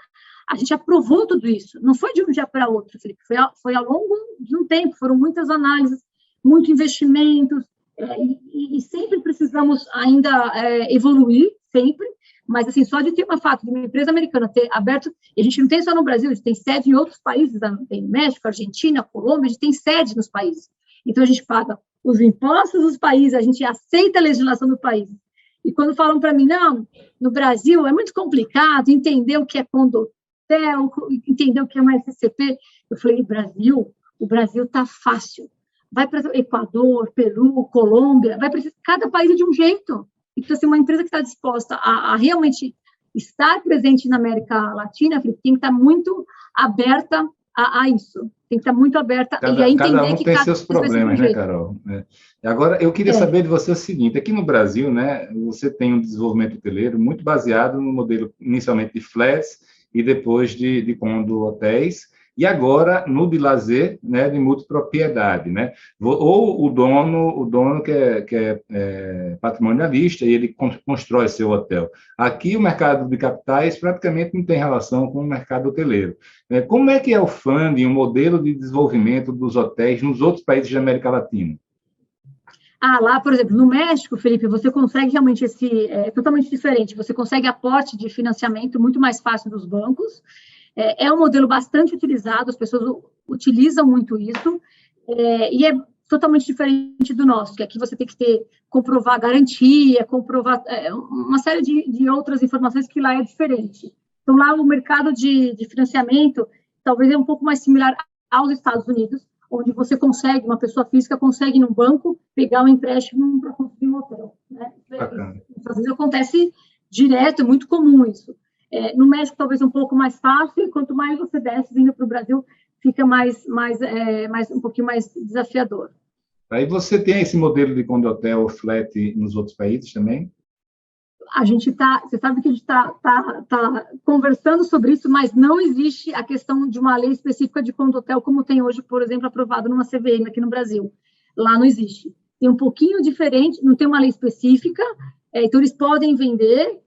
A gente aprovou tudo isso. Não foi de um dia para outro, Felipe, foi ao longo de um tempo, foram muitas análises, muitos investimentos, e sempre precisamos ainda evoluir, sempre, mas assim, só de ter uma fato de uma empresa americana ter aberto, e a gente não tem só no Brasil, a gente tem sede em outros países, tem México, Argentina, Colômbia, a gente tem sede nos países. Então, a gente paga os impostos dos países, a gente aceita a legislação do país. E quando falam para mim, não, no Brasil é muito complicado entender o que é condotel, entender o que é uma SCP, eu falei, o Brasil está fácil. vai para Equador, Peru, Colômbia, cada país é de um jeito. Então, assim, uma empresa que está disposta a realmente estar presente na América Latina, Felipe, tem que estar muito aberta a isso. Tem que estar muito aberta e a entender cada um que tem cada seus país vai ser de um problemas, né, jeito. Carol? Agora, eu queria saber de você o seguinte: aqui no Brasil, né, você tem um desenvolvimento hoteleiro muito baseado no modelo inicialmente de flats e depois de condo hotéis, e agora no de lazer, né, de multipropriedade, né? Ou o dono que é patrimonialista e ele constrói seu hotel. Aqui o mercado de capitais praticamente não tem relação com o mercado hoteleiro. Como é que é o funding, o modelo de desenvolvimento dos hotéis nos outros países da América Latina? Lá, por exemplo, no México, Felipe, você consegue realmente é totalmente diferente. Você consegue aporte de financiamento muito mais fácil dos bancos. É um modelo bastante utilizado, as pessoas utilizam muito isso, e é totalmente diferente do nosso, que aqui você tem que comprovar garantia, comprovar uma série de outras informações que lá é diferente. Então, lá o mercado de financiamento talvez é um pouco mais similar aos Estados Unidos, onde você consegue, uma pessoa física consegue, num banco, pegar um empréstimo para construir um hotel. Né? Às vezes acontece direto, é muito comum isso. No México, talvez um pouco mais fácil, e quanto mais você desce vindo para o Brasil, fica um pouquinho mais desafiador. Aí você tem esse modelo de condo-hotel flat nos outros países também? Você sabe que a gente está conversando sobre isso, mas não existe a questão de uma lei específica de condo-hotel, como tem hoje, por exemplo, aprovado numa CVM aqui no Brasil. Lá não existe. Tem um pouquinho diferente, não tem uma lei específica, então eles podem vender.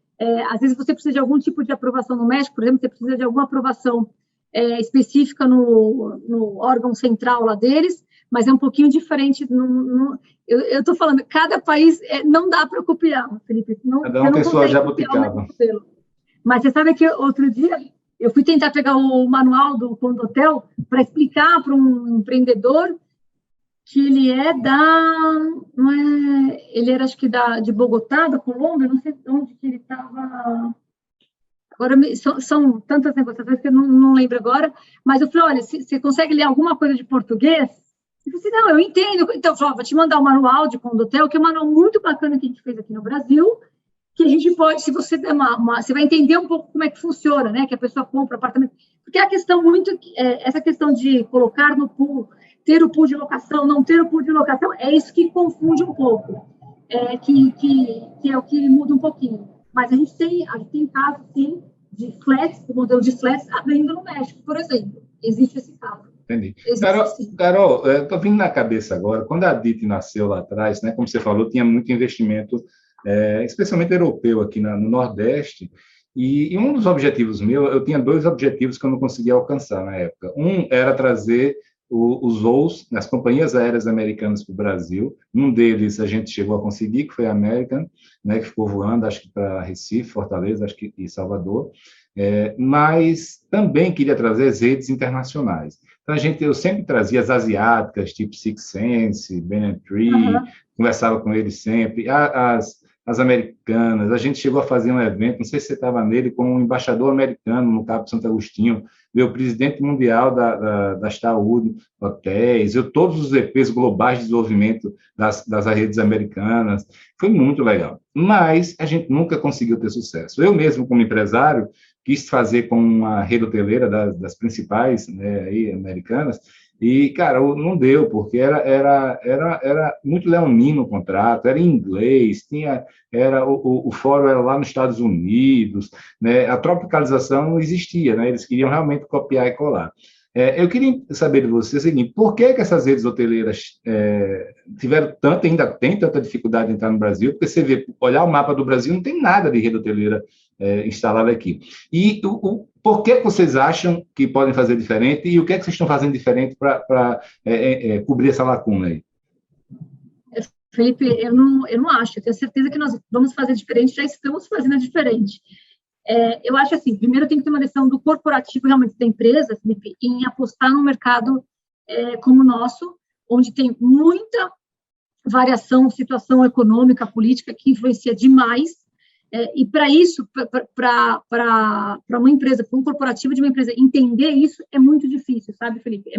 Às vezes você precisa de algum tipo de aprovação no México, por exemplo, você precisa de alguma aprovação específica no órgão central lá deles, mas é um pouquinho diferente. Eu estou falando, cada país não dá para copiar, Felipe. Cada um tem sua jabuticaba. Mas você sabe que outro dia eu fui tentar pegar o manual do Condo Hotel para explicar para um empreendedor que ele ele era, acho que de Bogotá, da Colômbia, não sei onde que ele estava. Agora, são tantas negociações que eu não lembro agora, mas eu falei, olha, você consegue ler alguma coisa de português? Eu falei assim, não, eu entendo. Então, eu falei, vou te mandar o manual de Condo Hotel, que é um manual muito bacana que a gente fez aqui no Brasil, que a gente pode, se você der você vai entender um pouco como é que funciona, né? Que a pessoa compra apartamento. Porque a questão essa questão de colocar no pool, ter o pool de locação, não ter o pool de locação, é isso que confunde um pouco, que é o que muda um pouquinho. Mas a gente tem casos, sim, de flats, do modelo de flats, abrindo no México, por exemplo. Existe esse caso. Entendi. Carol, estou vindo na cabeça agora, quando a DIT nasceu lá atrás, né, como você falou, tinha muito investimento, especialmente europeu aqui no Nordeste, e um dos objetivos meus, eu tinha 2 objetivos que eu não conseguia alcançar na época. Um era trazer os voos nas companhias aéreas americanas para o Brasil. Um deles a gente chegou a conseguir, que foi a American, né, que ficou voando, acho que para Recife, Fortaleza, acho que e Salvador. Mas também queria trazer as redes internacionais. Então, eu sempre trazia as asiáticas, tipo Six Sense, Ben & Tree, conversava com eles sempre. As americanas, a gente chegou a fazer um evento, não sei se você estava nele, com um embaixador americano no Cabo Santo Agostinho, o presidente mundial da Staud Hotéis, todos os EPs globais de desenvolvimento das redes americanas. Foi muito legal. Mas a gente nunca conseguiu ter sucesso. Eu mesmo, como empresário, quis fazer com uma rede hoteleira das principais, né, aí, americanas, e, cara, não deu, porque era muito leonino o contrato, era em inglês, o fórum era lá nos Estados Unidos, né, a tropicalização não existia, né, eles queriam realmente copiar e colar. Eu queria saber de você o seguinte: por que essas redes hoteleiras tiveram ainda tem tanta dificuldade de entrar no Brasil? Porque você vê, olhar o mapa do Brasil, não tem nada de rede hoteleira instalada aqui. E por que vocês acham que podem fazer diferente e o que é que vocês estão fazendo diferente para cobrir essa lacuna aí? Felipe, eu não acho. Eu tenho certeza que nós vamos fazer diferente, já estamos fazendo diferente. Eu acho assim, primeiro tem que ter uma decisão do corporativo realmente da empresa, Felipe, em apostar num mercado como o nosso, onde tem muita variação, situação econômica, política, que influencia demais. E para isso, para uma empresa, para um corporativo de uma empresa entender isso, é muito difícil, sabe, Felipe?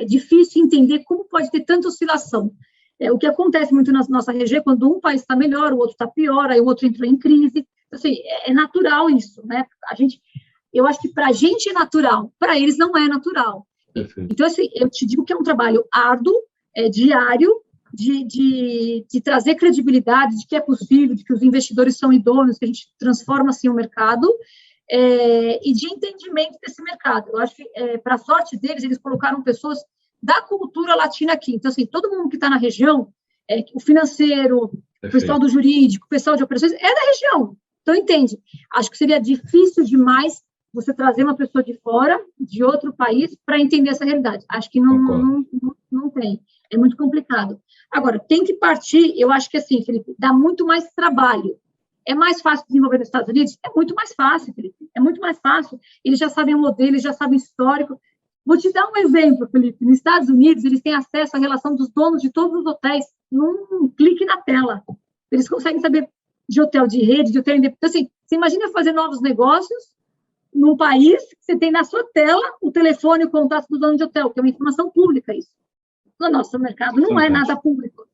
difícil entender como pode ter tanta oscilação. O que acontece muito na nossa região, quando um país está melhor, o outro está pior, aí o outro entrou em crise. Assim, é natural isso, né? Eu acho que para a gente é natural, para eles não é natural. Perfeito. Então, assim, eu te digo que é um trabalho árduo, diário, de trazer credibilidade, de que é possível, de que os investidores são idôneos, que a gente transforma assim o mercado, e de entendimento desse mercado. Eu acho que, para a sorte deles, eles colocaram pessoas da cultura latina aqui. Então, assim, todo mundo que está na região, o financeiro, o pessoal do jurídico, o pessoal de operações, é da região. Então, entende? Acho que seria difícil demais você trazer uma pessoa de fora, de outro país, para entender essa realidade. Acho que não tem. É muito complicado. Agora, tem que partir, eu acho que assim, Felipe, dá muito mais trabalho. É mais fácil desenvolver nos Estados Unidos? É muito mais fácil, Felipe. É muito mais fácil. Eles já sabem o modelo, eles já sabem o histórico. Vou te dar um exemplo, Felipe. Nos Estados Unidos, eles têm acesso à relação dos donos de todos os hotéis num clique na tela. Eles conseguem saber de hotel de rede, de hotel independente. Então, assim, você imagina fazer novos negócios num país que você tem na sua tela o telefone e o contato do dono de hotel, que é uma informação pública isso. No nosso mercado não é nada público,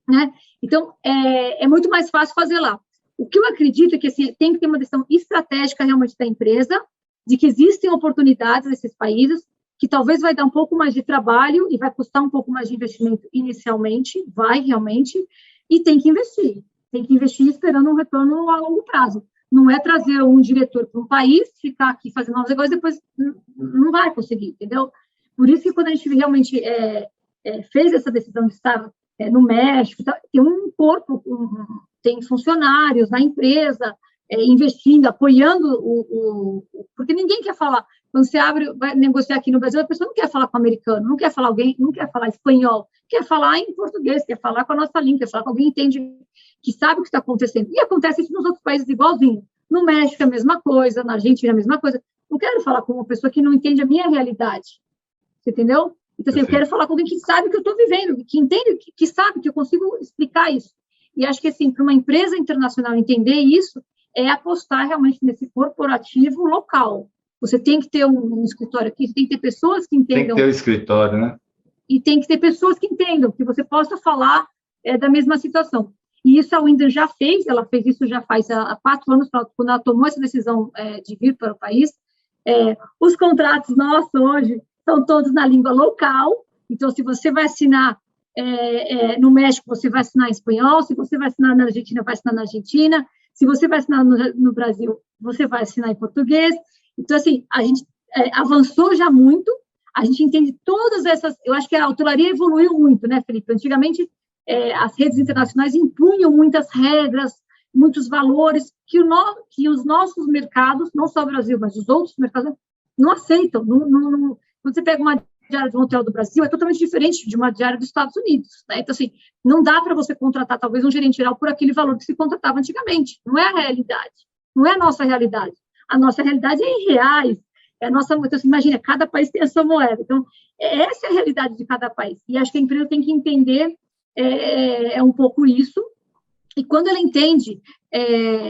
né? Então, é muito mais fácil fazer lá. O que eu acredito é que assim, tem que ter uma decisão estratégica realmente da empresa, de que existem oportunidades nesses países, que talvez vai dar um pouco mais de trabalho e vai custar um pouco mais de investimento inicialmente, vai realmente, e tem que investir. Tem que investir esperando um retorno a longo prazo. Não é trazer um diretor para um país, ficar aqui fazendo novos negócios, depois não vai conseguir, entendeu? Por isso que quando a gente realmente fez essa decisão de estar no México, tem um corpo, tem funcionários na empresa, investindo, apoiando porque ninguém quer falar, quando você vai negociar aqui no Brasil, a pessoa não quer falar com o americano, não quer falar não quer falar espanhol, quer falar em português, quer falar com a nossa língua, quer falar com alguém que entende, que sabe o que está acontecendo. E acontece isso nos outros países igualzinho. No México é a mesma coisa, na Argentina é a mesma coisa. Não quero falar com uma pessoa que não entende a minha realidade. Você entendeu? Então, assim, eu quero falar com alguém que sabe o que eu estou vivendo, que entende, que sabe, que eu consigo explicar isso. E acho que, assim, para uma empresa internacional entender isso, é apostar realmente nesse corporativo local. Você tem que ter um escritório aqui, você tem que ter pessoas que entendam. Tem que ter o escritório, né? E tem que ter pessoas que entendam, que você possa falar da mesma situação. E isso a Wyndham já fez, ela fez isso já faz há 4 anos, quando ela tomou essa decisão de vir para o país. Os contratos nossos hoje são todos na língua local, então se você vai assinar no México, você vai assinar em espanhol, se você vai assinar na Argentina, vai assinar na Argentina, se você vai assinar no Brasil, você vai assinar em português. Então, assim, a gente avançou já muito, a gente entende todas essas... Eu acho que a hotelaria evoluiu muito, né, Felipe? Antigamente, as redes internacionais impunham muitas regras, muitos valores que os nossos mercados, não só o Brasil, mas os outros mercados, não aceitam. Quando você pega uma diária de um hotel do Brasil, é totalmente diferente de uma diária dos Estados Unidos, né? Então, assim, não dá para você contratar, talvez, um gerente geral por aquele valor que se contratava antigamente. Não é a realidade. Não é a nossa realidade. A nossa realidade é em reais. Então, assim, imagina, cada país tem a sua moeda. Então, essa é a realidade de cada país. E acho que a empresa tem que entender um pouco isso. E quando ela entende,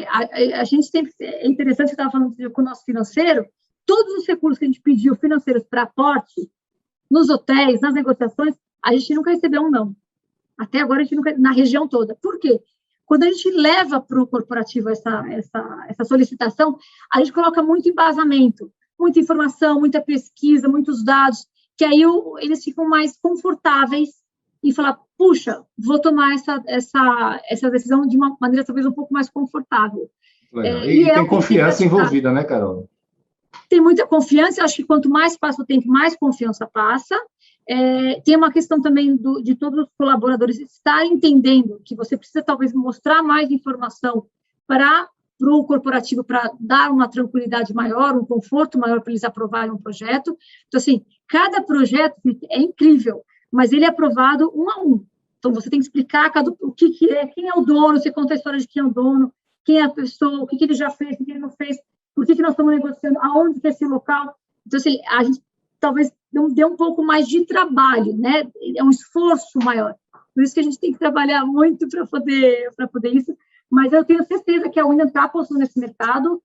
a gente sempre... É interessante, você estava falando com o nosso financeiro, todos os recursos que a gente pediu financeiros para aporte, nos hotéis, nas negociações, a gente nunca recebeu um não. Até agora, a gente nunca... Na região toda. Por quê? Quando a gente leva para o corporativo essa solicitação, a gente coloca muito embasamento, muita informação, muita pesquisa, muitos dados, que aí eles ficam mais confortáveis em falar, puxa, vou tomar essa decisão de uma maneira talvez um pouco mais confortável. E tem confiança envolvida, né, Carol? Tem muita confiança, eu acho que quanto mais passa o tempo, mais confiança passa. Tem uma questão também de todos os colaboradores estarem entendendo que você precisa talvez mostrar mais informação para o corporativo, para dar uma tranquilidade maior, um conforto maior para eles aprovarem um projeto. Então, assim, cada projeto é incrível, mas ele é aprovado um a um. Então, você tem que explicar o que é, quem é o dono, você conta a história de quem é o dono, quem é a pessoa, o que ele já fez, o que ele não fez, por que nós estamos negociando, aonde que é esse local. Então, assim, a gente talvez dê um pouco mais de trabalho, né? É um esforço maior. Por isso que a gente tem que trabalhar muito para poder isso. Mas eu tenho certeza que a Wyndham está apostando nesse mercado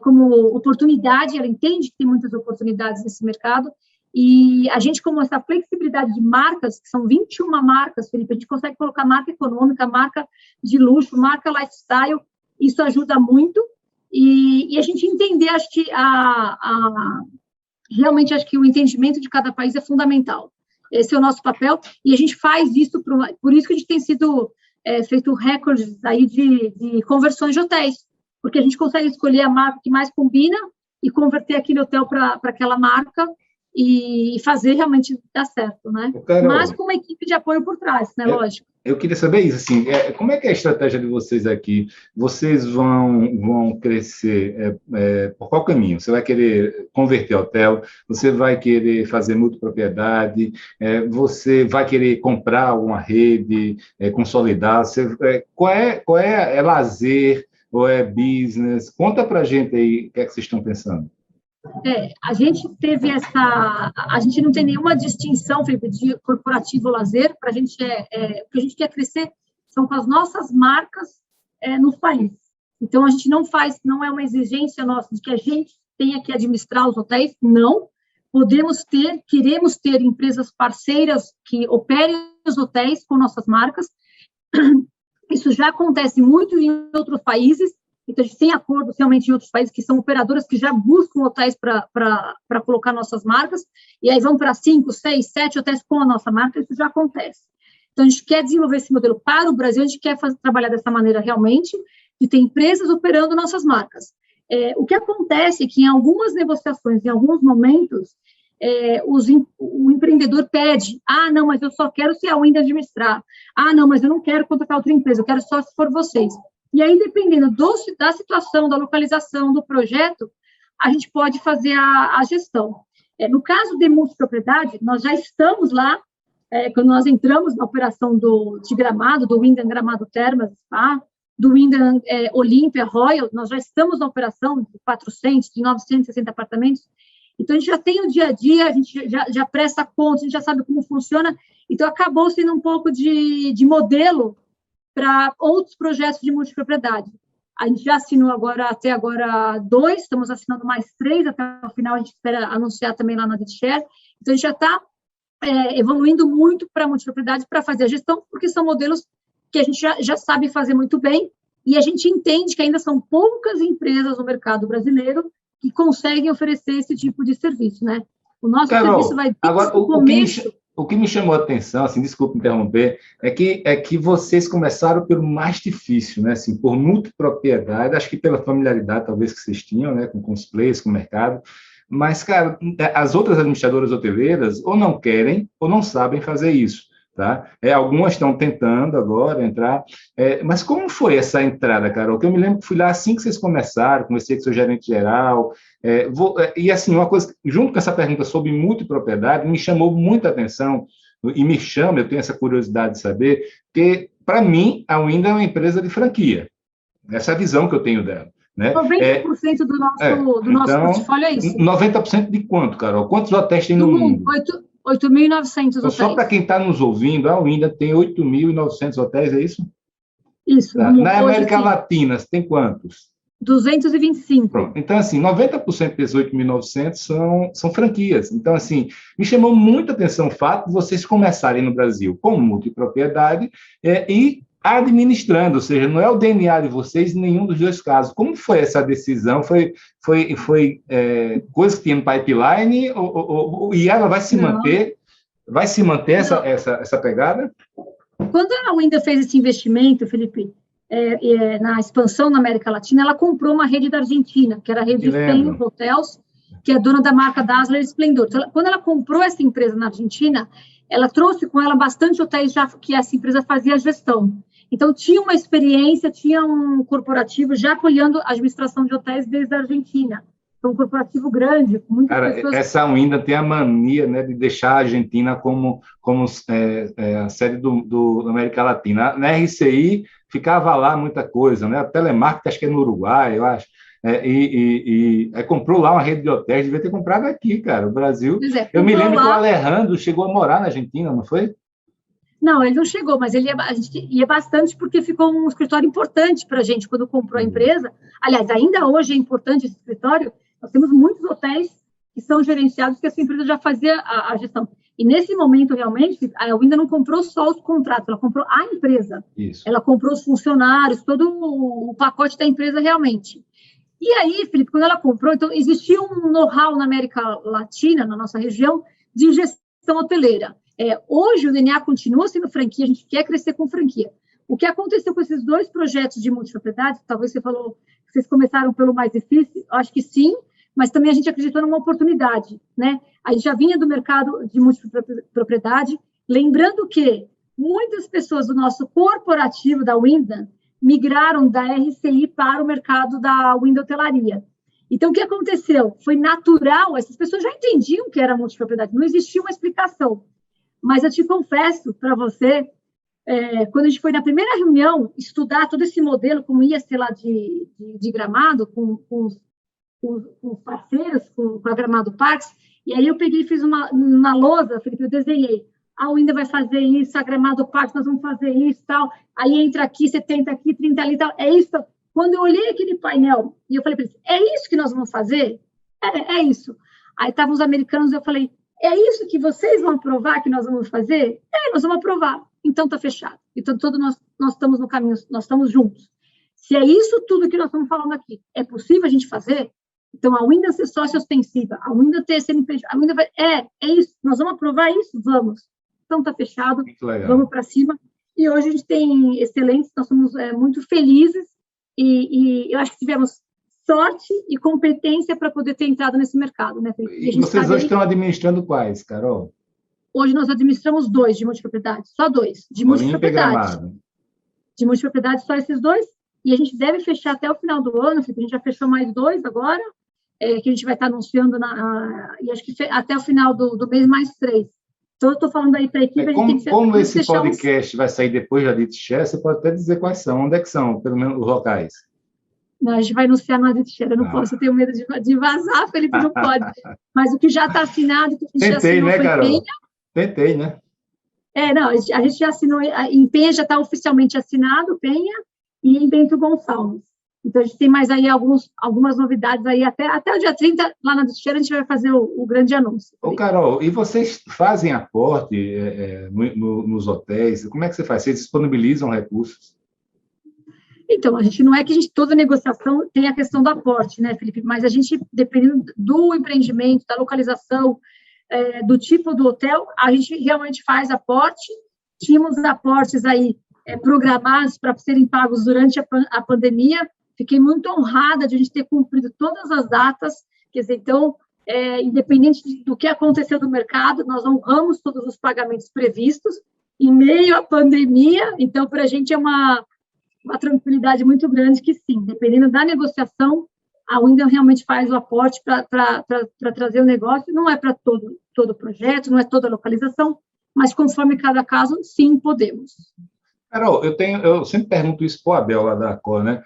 como oportunidade, ela entende que tem muitas oportunidades nesse mercado, E a gente, como essa flexibilidade de marcas, que são 21 marcas, Felipe, a gente consegue colocar marca econômica, marca de luxo, marca lifestyle, isso ajuda muito. E a gente entender, acho que realmente acho que o entendimento de cada país é fundamental. Esse é o nosso papel, e a gente faz isso, por isso que a gente tem sido feito recordes aí de conversões de hotéis, porque a gente consegue escolher a marca que mais combina e converter aquele hotel para aquela marca e fazer realmente dar certo, né? Carol, mas com uma equipe de apoio por trás, né? Lógico. Eu queria saber isso, assim, como é que é a estratégia de vocês aqui? Vocês vão crescer por qual caminho? Você vai querer converter hotel? Você vai querer fazer multipropriedade? Você vai querer comprar alguma rede, consolidar? Qual é lazer ou é business? Conta para a gente aí o que é que vocês estão pensando. A gente teve a gente não tem nenhuma distinção, Felipe, de corporativo ou lazer, para a gente o que a gente quer crescer são com as nossas marcas no país. Então, a gente não é uma exigência nossa de que a gente tenha que administrar os hotéis, não. Queremos ter empresas parceiras que operem os hotéis com nossas marcas. Isso já acontece muito em outros países. Então, a gente tem acordos realmente em outros países que são operadoras que já buscam hotéis para colocar nossas marcas, e aí vão para 5, 6, 7 hotéis com a nossa marca, isso já acontece. Então, a gente quer desenvolver esse modelo para o Brasil, a gente quer trabalhar dessa maneira realmente, de ter empresas operando nossas marcas. O que acontece é que em algumas negociações, em alguns momentos, o empreendedor pede, não, mas eu só quero se a Wyndham administrar, não, mas eu não quero contratar outra empresa, eu quero só se for vocês. E aí, dependendo da situação, da localização, do projeto, a gente pode fazer a gestão. No caso de multipropriedade, nós já estamos lá, quando nós entramos na operação de Gramado, do Wyndham Gramado Termas Spa, do Wyndham Olímpia Royal, nós já estamos na operação de 400, de 960 apartamentos. Então, a gente já tem o dia a dia, a gente já presta conta, a gente já sabe como funciona. Então, acabou sendo um pouco de modelo para outros projetos de multipropriedade. A gente já assinou até agora 2, estamos assinando mais 3, até o final a gente espera anunciar também lá na DeedShare. Então, a gente já está evoluindo muito para multipropriedade para fazer a gestão, porque são modelos que a gente já sabe fazer muito bem, e a gente entende que ainda são poucas empresas no mercado brasileiro que conseguem oferecer esse tipo de serviço, né? O nosso serviço vai agora, o começo... O que me chamou a atenção, assim, desculpe interromper, é que vocês começaram pelo mais difícil, né? Assim, por multipropriedade, acho que pela familiaridade, talvez, que vocês tinham, né? Com os players, com o mercado. Mas, cara, as outras administradoras hoteleiras ou não querem ou não sabem fazer isso, tá? Algumas estão tentando agora entrar. Mas como foi essa entrada, Carol? Que eu me lembro que fui lá assim que vocês começaram, comecei com o seu gerente geral. E, assim, uma coisa, junto com essa pergunta sobre multipropriedade, me chamou muita atenção, e me chama, eu tenho essa curiosidade de saber, porque, para mim, a Wyndham é uma empresa de franquia. Essa é a visão que eu tenho dela. Né? 90% do nosso portfólio é isso. 90% de quanto, Carol? Quantos hotéis tem no mundo? 8.900 hotéis. Só para quem está nos ouvindo, a Wyndham tem 8.900 hotéis, é isso? Isso. Tá. Na América Latina, tem quantos? 225. Pronto. Então, assim, 90% desses 8.900 são franquias. Então, assim, me chamou muita atenção o fato de vocês começarem no Brasil com multipropriedade e administrando, ou seja, não é o DNA de vocês em nenhum dos dois casos. Como foi essa decisão? Foi coisa que tinha no pipeline e ela vai se manter? Vai se manter essa pegada? Quando a Wyndham fez esse investimento, Felipe, na expansão na América Latina, ela comprou uma rede da Argentina, que era a rede Splendor Hotels, que é dona da marca Dazzler Splendor. Então, quando ela comprou essa empresa na Argentina, ela trouxe com ela bastante hotéis já que essa empresa fazia gestão. Então, tinha uma experiência, tinha um corporativo já apoiando a administração de hotéis desde a Argentina. Então, um corporativo grande, com muitas pessoas... Essa Wyndham tem a mania, né, de deixar a Argentina como a sede da América Latina. Na RCI, ficava lá muita coisa, né? A Telemarketing, acho que é no Uruguai, eu acho. Aí comprou lá uma rede de hotéis, devia ter comprado aqui, cara, o Brasil. Eu me lembro que o Alejandro chegou a morar na Argentina, não foi? Não, ele não chegou, mas a gente ia bastante porque ficou um escritório importante para a gente quando comprou a empresa. Aliás, ainda hoje é importante esse escritório. Nós temos muitos hotéis que são gerenciados, que essa empresa já fazia a gestão. E nesse momento, realmente, a Winda não comprou só os contratos, ela comprou a empresa. Isso. Ela comprou os funcionários, todo o pacote da empresa realmente. E aí, Felipe, quando ela comprou, então, existia um know-how na América Latina, na nossa região, de gestão hoteleira. Hoje, o DNA continua sendo franquia, a gente quer crescer com franquia. O que aconteceu com esses 2 projetos de multipropriedade, talvez você falou que vocês começaram pelo mais difícil, acho que sim, mas também a gente acreditou numa oportunidade, né? A gente já vinha do mercado de multipropriedade, lembrando que muitas pessoas do nosso corporativo da Wyndham migraram da RCI para o mercado da Wyndham Hotelaria. Então, o que aconteceu? Foi natural, essas pessoas já entendiam que era multipropriedade, não existia uma explicação. Mas eu te confesso para você, quando a gente foi na primeira reunião estudar todo esse modelo, como ia ser lá de Gramado, com os parceiros, com a Gramado Parques, e aí eu peguei e fiz uma lousa, Felipe, eu desenhei. A Wyndham vai fazer isso, a Gramado Parques, nós vamos fazer isso, tal. Aí entra aqui, 70 aqui, 30 ali, tal. É isso. Quando eu olhei aquele painel, e eu falei para eles, é isso que nós vamos fazer? É isso. Aí estavam os americanos, eu falei, é isso que vocês vão aprovar que nós vamos fazer? Nós vamos aprovar. Então está fechado. Então nós estamos no caminho, nós estamos juntos. Se é isso tudo que nós estamos falando aqui, é possível a gente fazer? Então, a Wyndham ser sócia ostensiva, a Wyndham ter CNPJ, a Wyndham vai... É isso, nós vamos aprovar isso? Vamos. Então, está fechado, vamos para cima. E hoje a gente tem excelentes, nós somos muito felizes e eu acho que tivemos sorte e competência para poder ter entrado nesse mercado, né, Felipe? E vocês hoje estão administrando quais, Carol? Hoje nós administramos 2 de multipropriedade, só 2 de multipropriedade. De multipropriedade, só esses 2. E a gente deve fechar até o final do ano, Felipe, a gente já fechou mais 2 agora, que a gente vai estar anunciando, e acho que até o final do mês mais 3. Então, eu estou falando aí para a equipe... Como esse podcast vai sair depois da DeepShare, você pode até dizer quais são, onde é que são, pelo menos os locais? Não, a gente vai anunciar na DeepShare, eu não posso, eu tenho medo de vazar, Felipe, não pode. Mas o que já está assinado, que a gente assinou, né, foi Carol? Penha. Tentei, né? Não, a gente já assinou, em Penha já está oficialmente assinado, Penha, e em Bento Gonçalves. Então, a gente tem mais aí algumas novidades aí, até o dia 30, lá na DeepShare, a gente vai fazer o grande anúncio. Ô, Carol, e vocês fazem aporte nos hotéis? Como é que você faz? Vocês disponibilizam recursos? Então, a gente não é que toda negociação tem a questão do aporte, né, Felipe? Mas a gente, dependendo do empreendimento, da localização, do tipo do hotel, a gente realmente faz aporte. Tínhamos aportes aí programados para serem pagos durante a pandemia. Fiquei muito honrada de a gente ter cumprido todas as datas. Quer dizer, então, independente do que aconteceu no mercado, nós honramos todos os pagamentos previstos em meio à pandemia. Então, para a gente é uma tranquilidade muito grande que, sim, dependendo da negociação, a Wyndham realmente faz o aporte para trazer o negócio. Não é para todo projeto, não é toda localização, mas conforme cada caso, sim, podemos. Carol, eu sempre pergunto isso para o Abel, lá da Accor, né?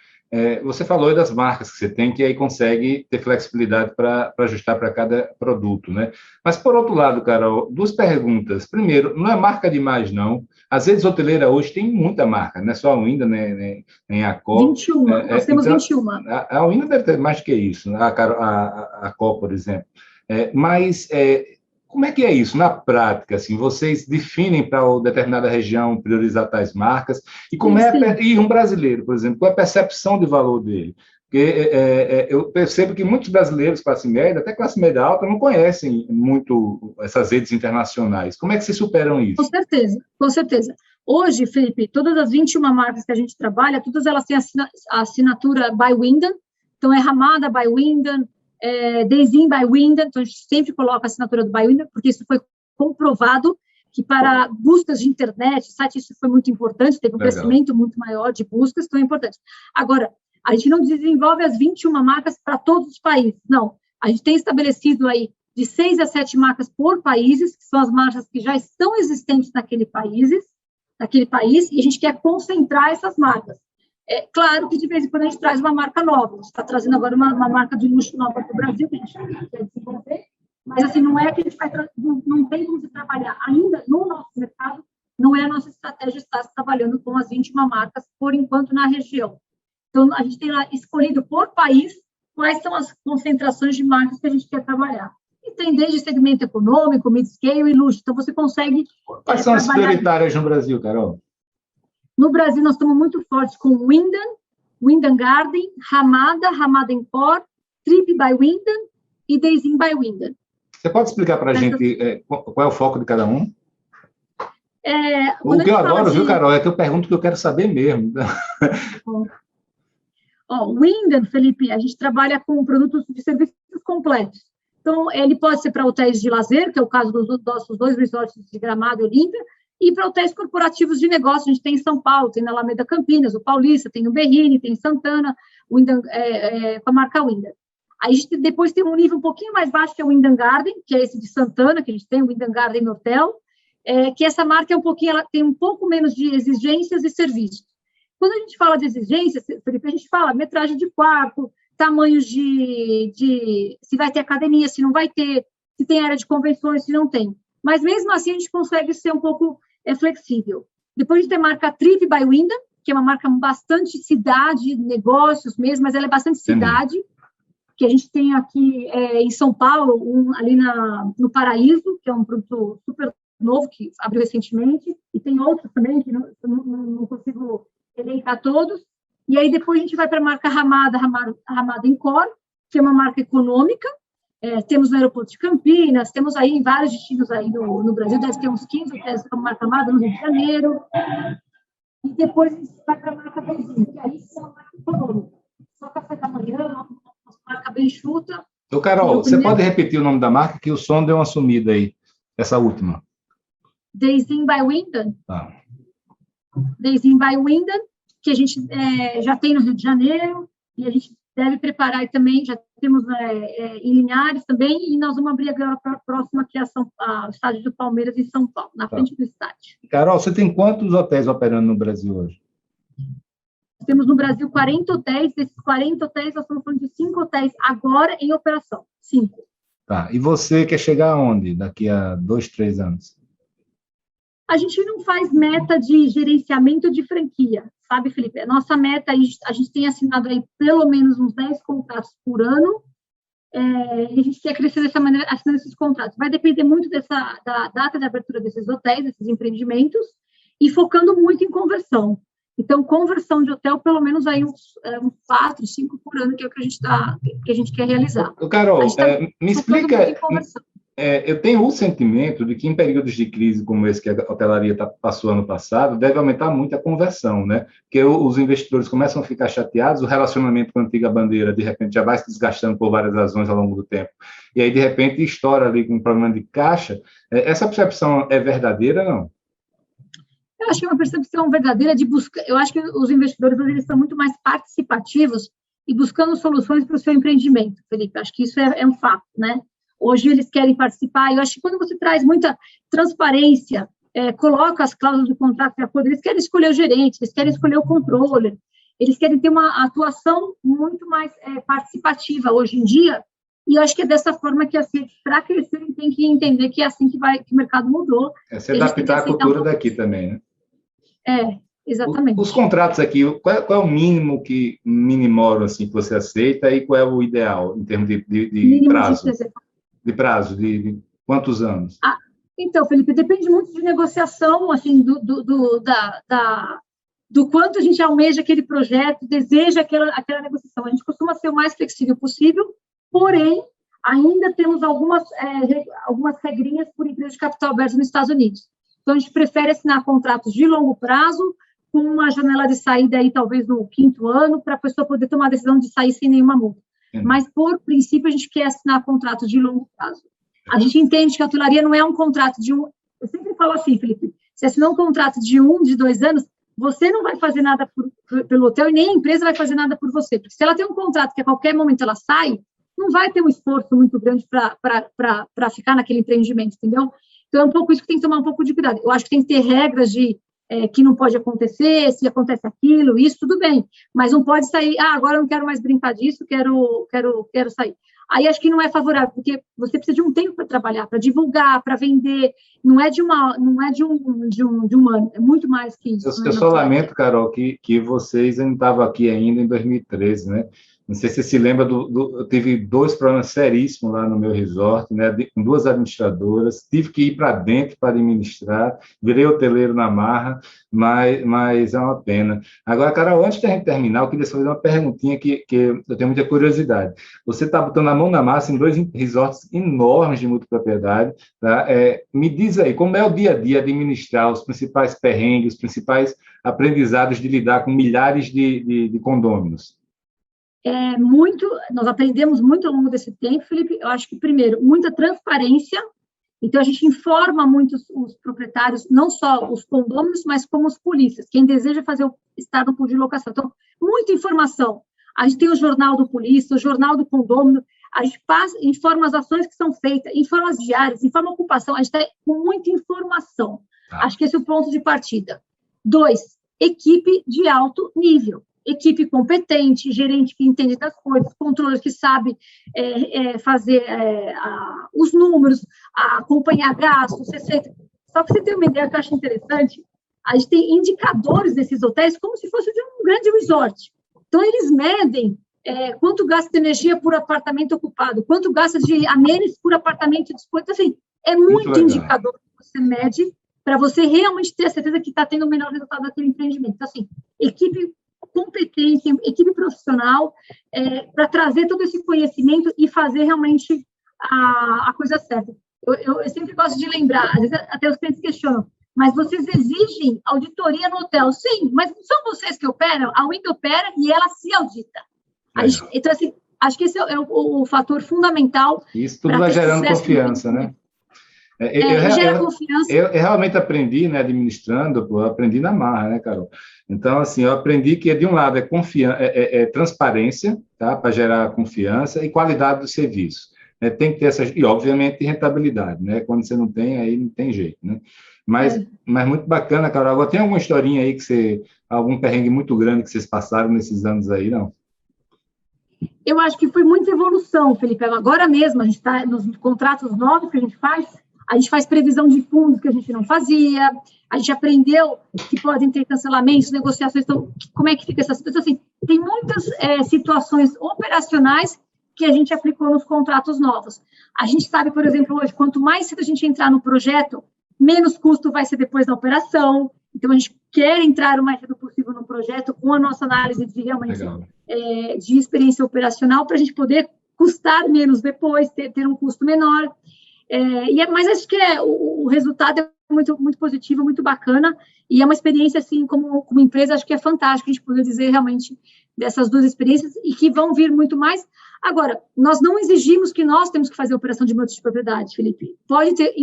Você falou aí das marcas que você tem, que aí consegue ter flexibilidade para ajustar para cada produto, né? Mas, por outro lado, Carol, 2 perguntas. Primeiro, não é marca demais, não. As redes hoteleiras hoje têm muita marca, não é só a Wyndham, nem a Accor. 21, nós temos então, 21. A Wyndham deve ter mais do que isso, né? A Accor, por exemplo. Mas como é que é isso na prática? Assim, vocês definem para uma determinada região priorizar tais marcas? E como e um brasileiro, por exemplo, qual é a percepção de valor dele? Porque eu percebo que muitos brasileiros, classe média, até classe média alta, não conhecem muito essas redes internacionais. Como é que vocês superam isso? Com certeza. Hoje, Felipe, todas as 21 marcas que a gente trabalha, todas elas têm a assinatura by Wyndham. Então, é Ramada by Wyndham, Days Inn by Wyndham, então a gente sempre coloca a assinatura do by Wyndham, porque isso foi comprovado que para buscas de internet, site, isso foi muito importante, teve um crescimento muito maior de buscas, então é importante. Agora, a gente não desenvolve as 21 marcas para todos os países, não. A gente tem estabelecido aí de 6 a 7 marcas por países, que são as marcas que já estão existentes naquele país, e a gente quer concentrar essas marcas. É claro que, de vez em quando, a gente traz uma marca nova. A gente está trazendo agora uma marca de luxo nova para o Brasil, que a gente quer desenvolver, mas, assim, não é que a gente não tem como se trabalhar ainda no nosso mercado, não é a nossa estratégia estar trabalhando com as 21 marcas, por enquanto, na região. Então, a gente tem lá escolhido por país quais são as concentrações de marcas que a gente quer trabalhar. E tem desde segmento econômico, mid-scale e luxo. Então, você consegue... Quais são as prioritárias no Brasil, Carol? No Brasil, nós estamos muito fortes com Wyndham Garden, Ramada Encore, Trip by Wyndham e Days Inn by Wyndham. Você pode explicar para a gente qual é o foco de cada um? O que eu adoro, viu, Carol, é que eu pergunto o que eu quero saber mesmo. Wyndham, Felipe, a gente trabalha com produtos de serviços completos. Então, ele pode ser para hotéis de lazer, que é o caso dos nossos 2 resorts de Gramado e Olímpia, e para hotéis corporativos de negócio. A gente tem em São Paulo, tem na Alameda Campinas, o Paulista, tem no Berrini, tem em Santana, Wyndham, com a marca Wyndham. Aí a gente depois tem um nível um pouquinho mais baixo, que é o Wyndham Garden, que é esse de Santana, que a gente tem, o Wyndham Garden Hotel, que essa marca ela tem um pouco menos de exigências e serviços. Quando a gente fala de exigências, Felipe, a gente fala metragem de quarto, tamanhos se vai ter academia, se não vai ter, se tem área de convenções, se não tem. Mas, mesmo assim, a gente consegue ser um pouco flexível. Depois a gente tem a marca Trip by Wyndham, que é uma marca bastante cidade, negócios mesmo, mas ela é bastante cidade, que a gente tem aqui em São Paulo, ali no Paraíso, que é um produto super novo, que abriu recentemente, e tem outros também, que não consigo elencar todos. E aí depois a gente vai para a marca Ramada Encore, que é uma marca econômica. Temos no aeroporto de Campinas, temos aí em vários destinos aí no Brasil, deve ter uns 15 hotéis com a marca Ramada no Rio de Janeiro. E depois a gente vai para a marca Beijinho, que aí é uma marca econômica. Só café da manhã, uma marca bem chuta. Então, Carol, você pode repetir o nome da marca, que o som deu uma sumida aí, essa última. Days Inn by Wyndham. Days Inn by Wyndham, que a gente já tem no Rio de Janeiro, e a gente deve preparar aí também, já temos em Linhares também, e nós vamos abrir agora para a próxima, que é o estádio do Palmeiras, em São Paulo, na frente do estádio. Carol, você tem quantos hotéis operando no Brasil hoje? Temos no Brasil 40 hotéis, desses 40 hotéis, nós estamos falando de 5 hotéis agora em operação, 5. Tá, e você quer chegar aonde daqui a 2, 3 anos? A gente não faz meta de gerenciamento de franquia, sabe, Felipe? A nossa meta, a gente tem assinado aí pelo menos uns 10 contratos por ano, e a gente quer crescer dessa maneira, assinando esses contratos. Vai depender muito da data de abertura desses hotéis, desses empreendimentos, e focando muito em conversão. Então, conversão de hotel, pelo menos aí uns 4, 5 por ano, que é o que a gente quer realizar. Carol, me explica... eu tenho o sentimento de que em períodos de crise como esse que a hotelaria passou ano passado, deve aumentar muito a conversão, né? Porque os investidores começam a ficar chateados, o relacionamento com a antiga bandeira, de repente, já vai se desgastando por várias razões ao longo do tempo. E aí, de repente, estoura ali com um problema de caixa. Essa percepção é verdadeira, não? Eu acho que é uma percepção verdadeira de buscar... Eu acho que os investidores eles são muito mais participativos e buscando soluções para o seu empreendimento, Felipe. Acho que isso é um fato, né? Hoje eles querem participar. Eu acho que quando você traz muita transparência, coloca as cláusulas do contrato de acordo, eles querem escolher o gerente, eles querem escolher o controller, eles querem ter uma atuação muito mais participativa hoje em dia. E eu acho que é dessa forma que, assim, para crescer, tem que entender que é assim que o mercado mudou. Se adaptar à cultura daqui também, né? Exatamente. Os contratos aqui, qual é o mínimo minimoro assim, que você aceita e qual é o ideal em termos de prazo? De prazo, de quantos anos? Então, Felipe, depende muito de negociação, assim, do quanto a gente almeja aquele projeto, deseja aquela negociação. A gente costuma ser o mais flexível possível, porém, ainda temos algumas regrinhas por empresa de capital aberto nos Estados Unidos. Então, a gente prefere assinar contratos de longo prazo, com uma janela de saída aí, talvez no 5º ano, para a pessoa poder tomar a decisão de sair sem nenhuma multa. Mas, por princípio, a gente quer assinar contratos de longo prazo. A gente entende que a hotelaria não é um contrato de um... Eu sempre falo assim, Felipe, se assinar um contrato de 1, de 2 anos, você não vai fazer nada pelo hotel e nem a empresa vai fazer nada por você. Porque se ela tem um contrato que a qualquer momento ela sai, não vai ter um esforço muito grande para ficar naquele empreendimento, entendeu? Então, é um pouco isso que tem que tomar um pouco de cuidado. Eu acho que tem que ter regras de que não pode acontecer, se acontece aquilo, isso, tudo bem. Mas não pode sair, agora eu não quero mais brincar disso, quero sair. Aí acho que não é favorável, porque você precisa de um tempo para trabalhar, para divulgar, para vender. Não é de um ano, é muito mais que isso. Eu só lamento, Carol, que vocês não estavam aqui ainda em 2013, né? Não sei se você se lembra, eu tive 2 problemas seríssimos lá no meu resort, né, com 2 administradoras, tive que ir para dentro para administrar, virei hoteleiro na marra, mas é uma pena. Agora, Carol, antes da gente terminar, eu queria fazer uma perguntinha que eu tenho muita curiosidade. Você está botando a mão na massa em 2 resorts enormes de multipropriedade, tá? Me diz aí, como é o dia a dia administrar os principais perrengues, os principais aprendizados de lidar com milhares de condôminos? Nós aprendemos muito ao longo desse tempo, Felipe. Eu acho que, primeiro, muita transparência. Então, a gente informa muito os proprietários, não só os condôminos, mas como os polícias, quem deseja estar no pool de locação. Então, muita informação. A gente tem o jornal do polícia, o jornal do condômino, a gente informa as ações que são feitas, informa as diárias, informa a ocupação, a gente está com muita informação. Acho que esse é o ponto de partida. 2, equipe de alto nível. Equipe competente, gerente que entende das coisas, controller que sabe fazer os números, acompanhar gastos, receita. Só para você ter uma ideia que eu acho interessante, a gente tem indicadores desses hotéis como se fosse de um grande resort. Então, eles medem quanto gasta de energia por apartamento ocupado, quanto gasta de amenities por apartamento disposto. Assim, é muito indicador que você mede para você realmente ter a certeza que está tendo o melhor resultado daquele empreendimento. Então, assim, equipe competente, equipe profissional, para trazer todo esse conhecimento e fazer realmente a coisa certa. Eu sempre gosto de lembrar, às vezes até os clientes questionam, mas vocês exigem auditoria no hotel? Sim, mas não são vocês que operam? A Wyndham opera e ela se audita. Então, assim, acho que esse é o fator fundamental. Isso tudo vai gerando confiança, né? Gera confiança. Eu realmente aprendi, né, administrando, eu aprendi na marra, né, Carol? Então, assim, eu aprendi que, de um lado, é transparência, tá, para gerar confiança, e qualidade do serviço. Tem que ter e, obviamente, rentabilidade, né? Quando você não tem, aí não tem jeito, né? Mas muito bacana, Carol. Agora, tem alguma historinha aí algum perrengue muito grande que vocês passaram nesses anos aí, não? Eu acho que foi muita evolução, Felipe. Agora mesmo, a gente está nos contratos novos que a gente faz previsão de fundos que a gente não fazia, a gente aprendeu que podem ter cancelamentos, negociações, então, como é que fica essa situação? Assim, tem muitas situações operacionais que a gente aplicou nos contratos novos. A gente sabe, por exemplo, hoje, quanto mais cedo a gente entrar no projeto, menos custo vai ser depois da operação. Então, a gente quer entrar o mais cedo possível no projeto com a nossa análise de realmente de experiência operacional para a gente poder custar menos depois, ter um custo menor. Mas acho que o resultado é muito, muito positivo, muito bacana, e é uma experiência, assim, como empresa, acho que é fantástico a gente poder dizer realmente dessas 2 experiências e que vão vir muito mais. Agora, nós não exigimos que nós temos que fazer operação de multipropriedade, Felipe. Pode ter,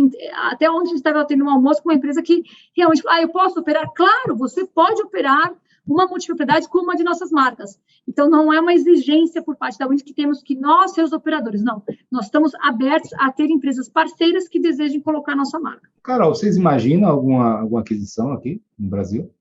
até ontem a gente estava tendo um almoço com uma empresa que realmente, eu posso operar? Claro, você pode operar uma multipropriedade com uma de nossas marcas. Então, não é uma exigência por parte da Wyndham que temos que nós ser os operadores, não. Nós estamos abertos a ter empresas parceiras que desejem colocar nossa marca. Carol, vocês imaginam alguma aquisição aqui no Brasil?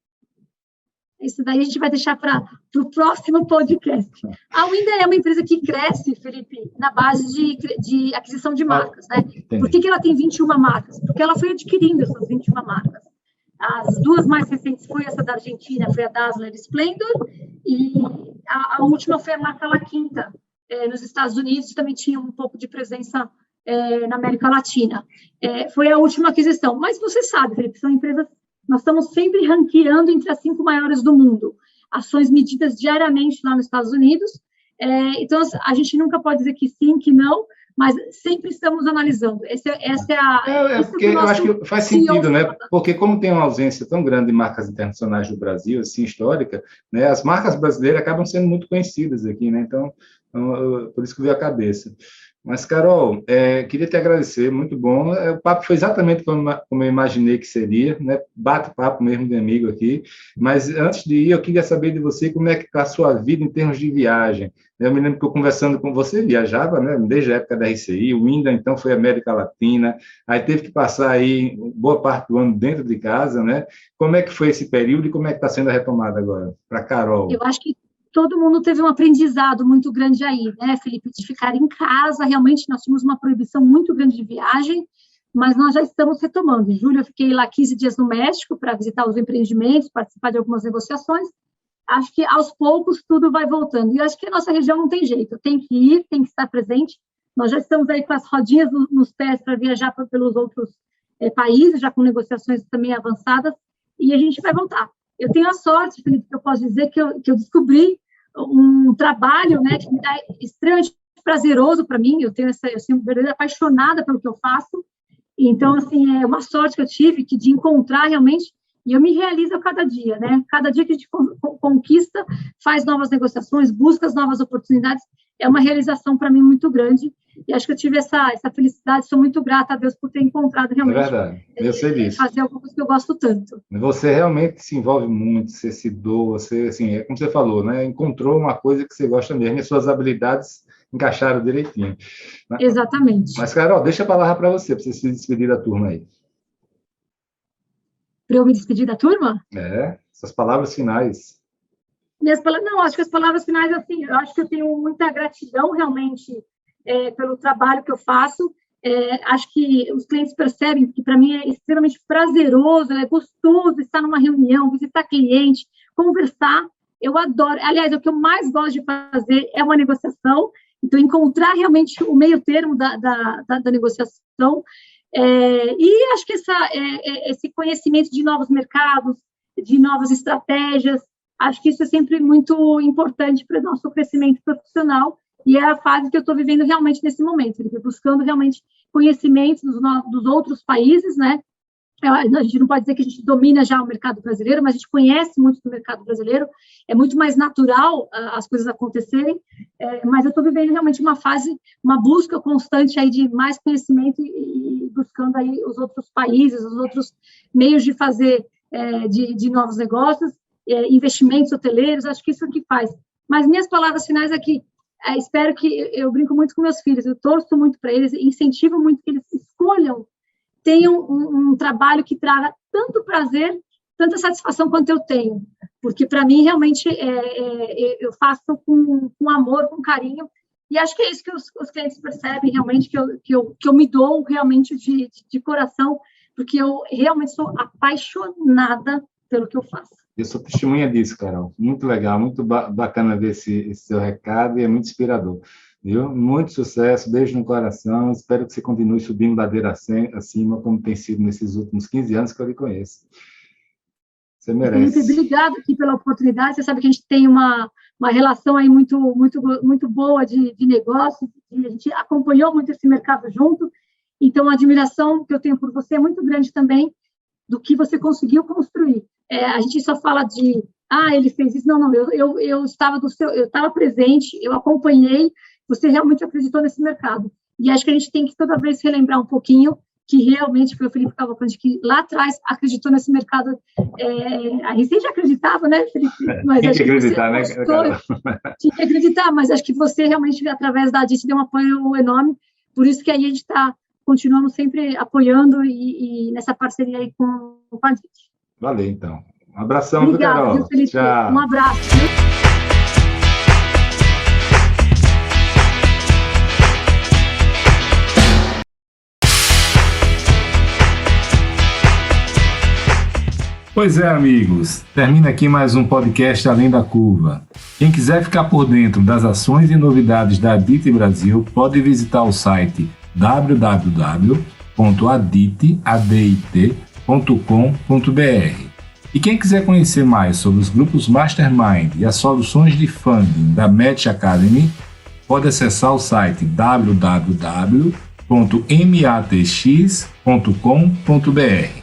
Isso daí a gente vai deixar para o próximo podcast. A Wyndham é uma empresa que cresce, Felipe, na base de aquisição de marcas, né? Por que ela tem 21 marcas? Porque ela foi adquirindo essas 21 marcas. As 2 mais recentes foi essa da Argentina, foi a Dazzler Splendor, e a última foi a marca La Quinta, nos Estados Unidos, também tinha um pouco de presença na América Latina. Foi a última aquisição. Mas você sabe, Felipe, são empresas, nós estamos sempre ranqueando entre as 5 maiores do mundo. Ações medidas diariamente lá nos Estados Unidos. Então, a gente nunca pode dizer que sim, que não, mas sempre estamos analisando. Porque eu acho que faz sentido, né? Porque como tem uma ausência tão grande de marcas internacionais no Brasil, assim, histórica, né? As marcas brasileiras acabam sendo muito conhecidas aqui, né? Então por isso que veio a cabeça. Mas, Carol, queria te agradecer, muito bom. O papo foi exatamente como eu imaginei que seria, né? Bate-papo mesmo de amigo aqui. Mas, antes de ir, eu queria saber de você como é que está a sua vida em termos de viagem. Eu me lembro que eu conversando com você, viajava, né? Desde a época da RCI, o Wyndham, então, foi América Latina, aí teve que passar aí boa parte do ano dentro de casa, né? Como é que foi esse período e como é que está sendo a retomada agora, para a Carol? Eu acho que todo mundo teve um aprendizado muito grande aí, né, Felipe, de ficar em casa. Realmente, nós tínhamos uma proibição muito grande de viagem, mas nós já estamos retomando. Em julho, eu fiquei lá 15 dias no México para visitar os empreendimentos, participar de algumas negociações, acho que aos poucos tudo vai voltando. E acho que a nossa região não tem jeito, tem que ir, tem que estar presente. Nós já estamos aí com as rodinhas nos pés para viajar pelos outros países, já com negociações também avançadas, e a gente vai voltar. Eu tenho a sorte, Felipe, que eu posso dizer que eu descobri um trabalho, né, que me dá extremamente prazeroso para mim. Eu sou verdadeiramente apaixonada pelo que eu faço. Então, assim, é uma sorte que eu tive de encontrar realmente, e eu me realizo a cada dia, né? Cada dia que a gente conquista, faz novas negociações, busca as novas oportunidades, é uma realização para mim muito grande. E acho que eu tive essa felicidade, sou muito grata a Deus por ter encontrado realmente. É verdade, eu sei disso. Fazer alguma coisa que eu gosto tanto. Você realmente se envolve muito, você se doa, você, assim, é como você falou, né? Encontrou uma coisa que você gosta mesmo e suas habilidades encaixaram direitinho. Né? Exatamente. Mas, Carol, deixa a palavra para você se despedir da turma aí. Para eu me despedir da turma? Essas palavras finais. Não, acho que as palavras finais, assim, eu acho que eu tenho muita gratidão realmente pelo trabalho que eu faço. Acho que os clientes percebem que para mim é extremamente prazeroso, é gostoso estar numa reunião, visitar cliente, conversar. Eu adoro. Aliás, o que eu mais gosto de fazer é uma negociação. Então, encontrar realmente o meio termo da negociação. E acho que esse conhecimento de novos mercados, de novas estratégias, acho que isso é sempre muito importante para o nosso crescimento profissional, e é a fase que eu estou vivendo realmente nesse momento, buscando realmente conhecimentos dos outros países, né? A gente não pode dizer que a gente domina já o mercado brasileiro, mas a gente conhece muito do mercado brasileiro, é muito mais natural as coisas acontecerem, mas eu estou vivendo realmente uma fase, uma busca constante aí de mais conhecimento e buscando aí os outros países, os outros meios de fazer de novos negócios, investimentos hoteleiros, acho que isso é o que faz. Mas minhas palavras finais aqui, espero que, eu brinco muito com meus filhos, eu torço muito para eles, incentivo muito que eles escolham, tenham um trabalho que traga tanto prazer, tanta satisfação quanto eu tenho, porque para mim realmente eu faço com amor, com carinho, e acho que é isso que os clientes percebem realmente, que eu me dou realmente de coração, porque eu realmente sou apaixonada pelo que eu faço. Eu sou testemunha disso, Carol. Muito legal, muito bacana ver esse seu recado e é muito inspirador. Viu? Muito sucesso, beijo no coração, espero que você continue subindo ladeira acima, como tem sido nesses últimos 15 anos que eu lhe conheço. Você merece. Felipe, obrigado aqui pela oportunidade, você sabe que a gente tem uma relação aí muito, muito, muito boa de negócio, e a gente acompanhou muito esse mercado junto, então a admiração que eu tenho por você é muito grande também, do que você conseguiu construir. A gente só fala de, ele fez isso, não, eu estava presente, eu acompanhei, você realmente acreditou nesse mercado. E acho que a gente tem que toda vez relembrar um pouquinho que realmente foi o Felipe Cavalcanti que lá atrás acreditou nesse mercado. A gente já acreditava, né, Felipe? Mas tinha que acreditar, né? Tinha que acreditar, mas acho que você realmente, através da ADIT, deu um apoio enorme. Por isso que aí a gente continuamos sempre apoiando e nessa parceria aí com a ADIT. Valeu, então. Um abração, obrigada, Carol. Felipe. Tchau. Um abraço. Pois é, amigos, termina aqui mais um podcast Além da Curva. Quem quiser ficar por dentro das ações e novidades da ADIT Brasil, pode visitar o site www.adit.com.br. E quem quiser conhecer mais sobre os grupos Mastermind e as soluções de funding da Match Academy, pode acessar o site www.matx.com.br.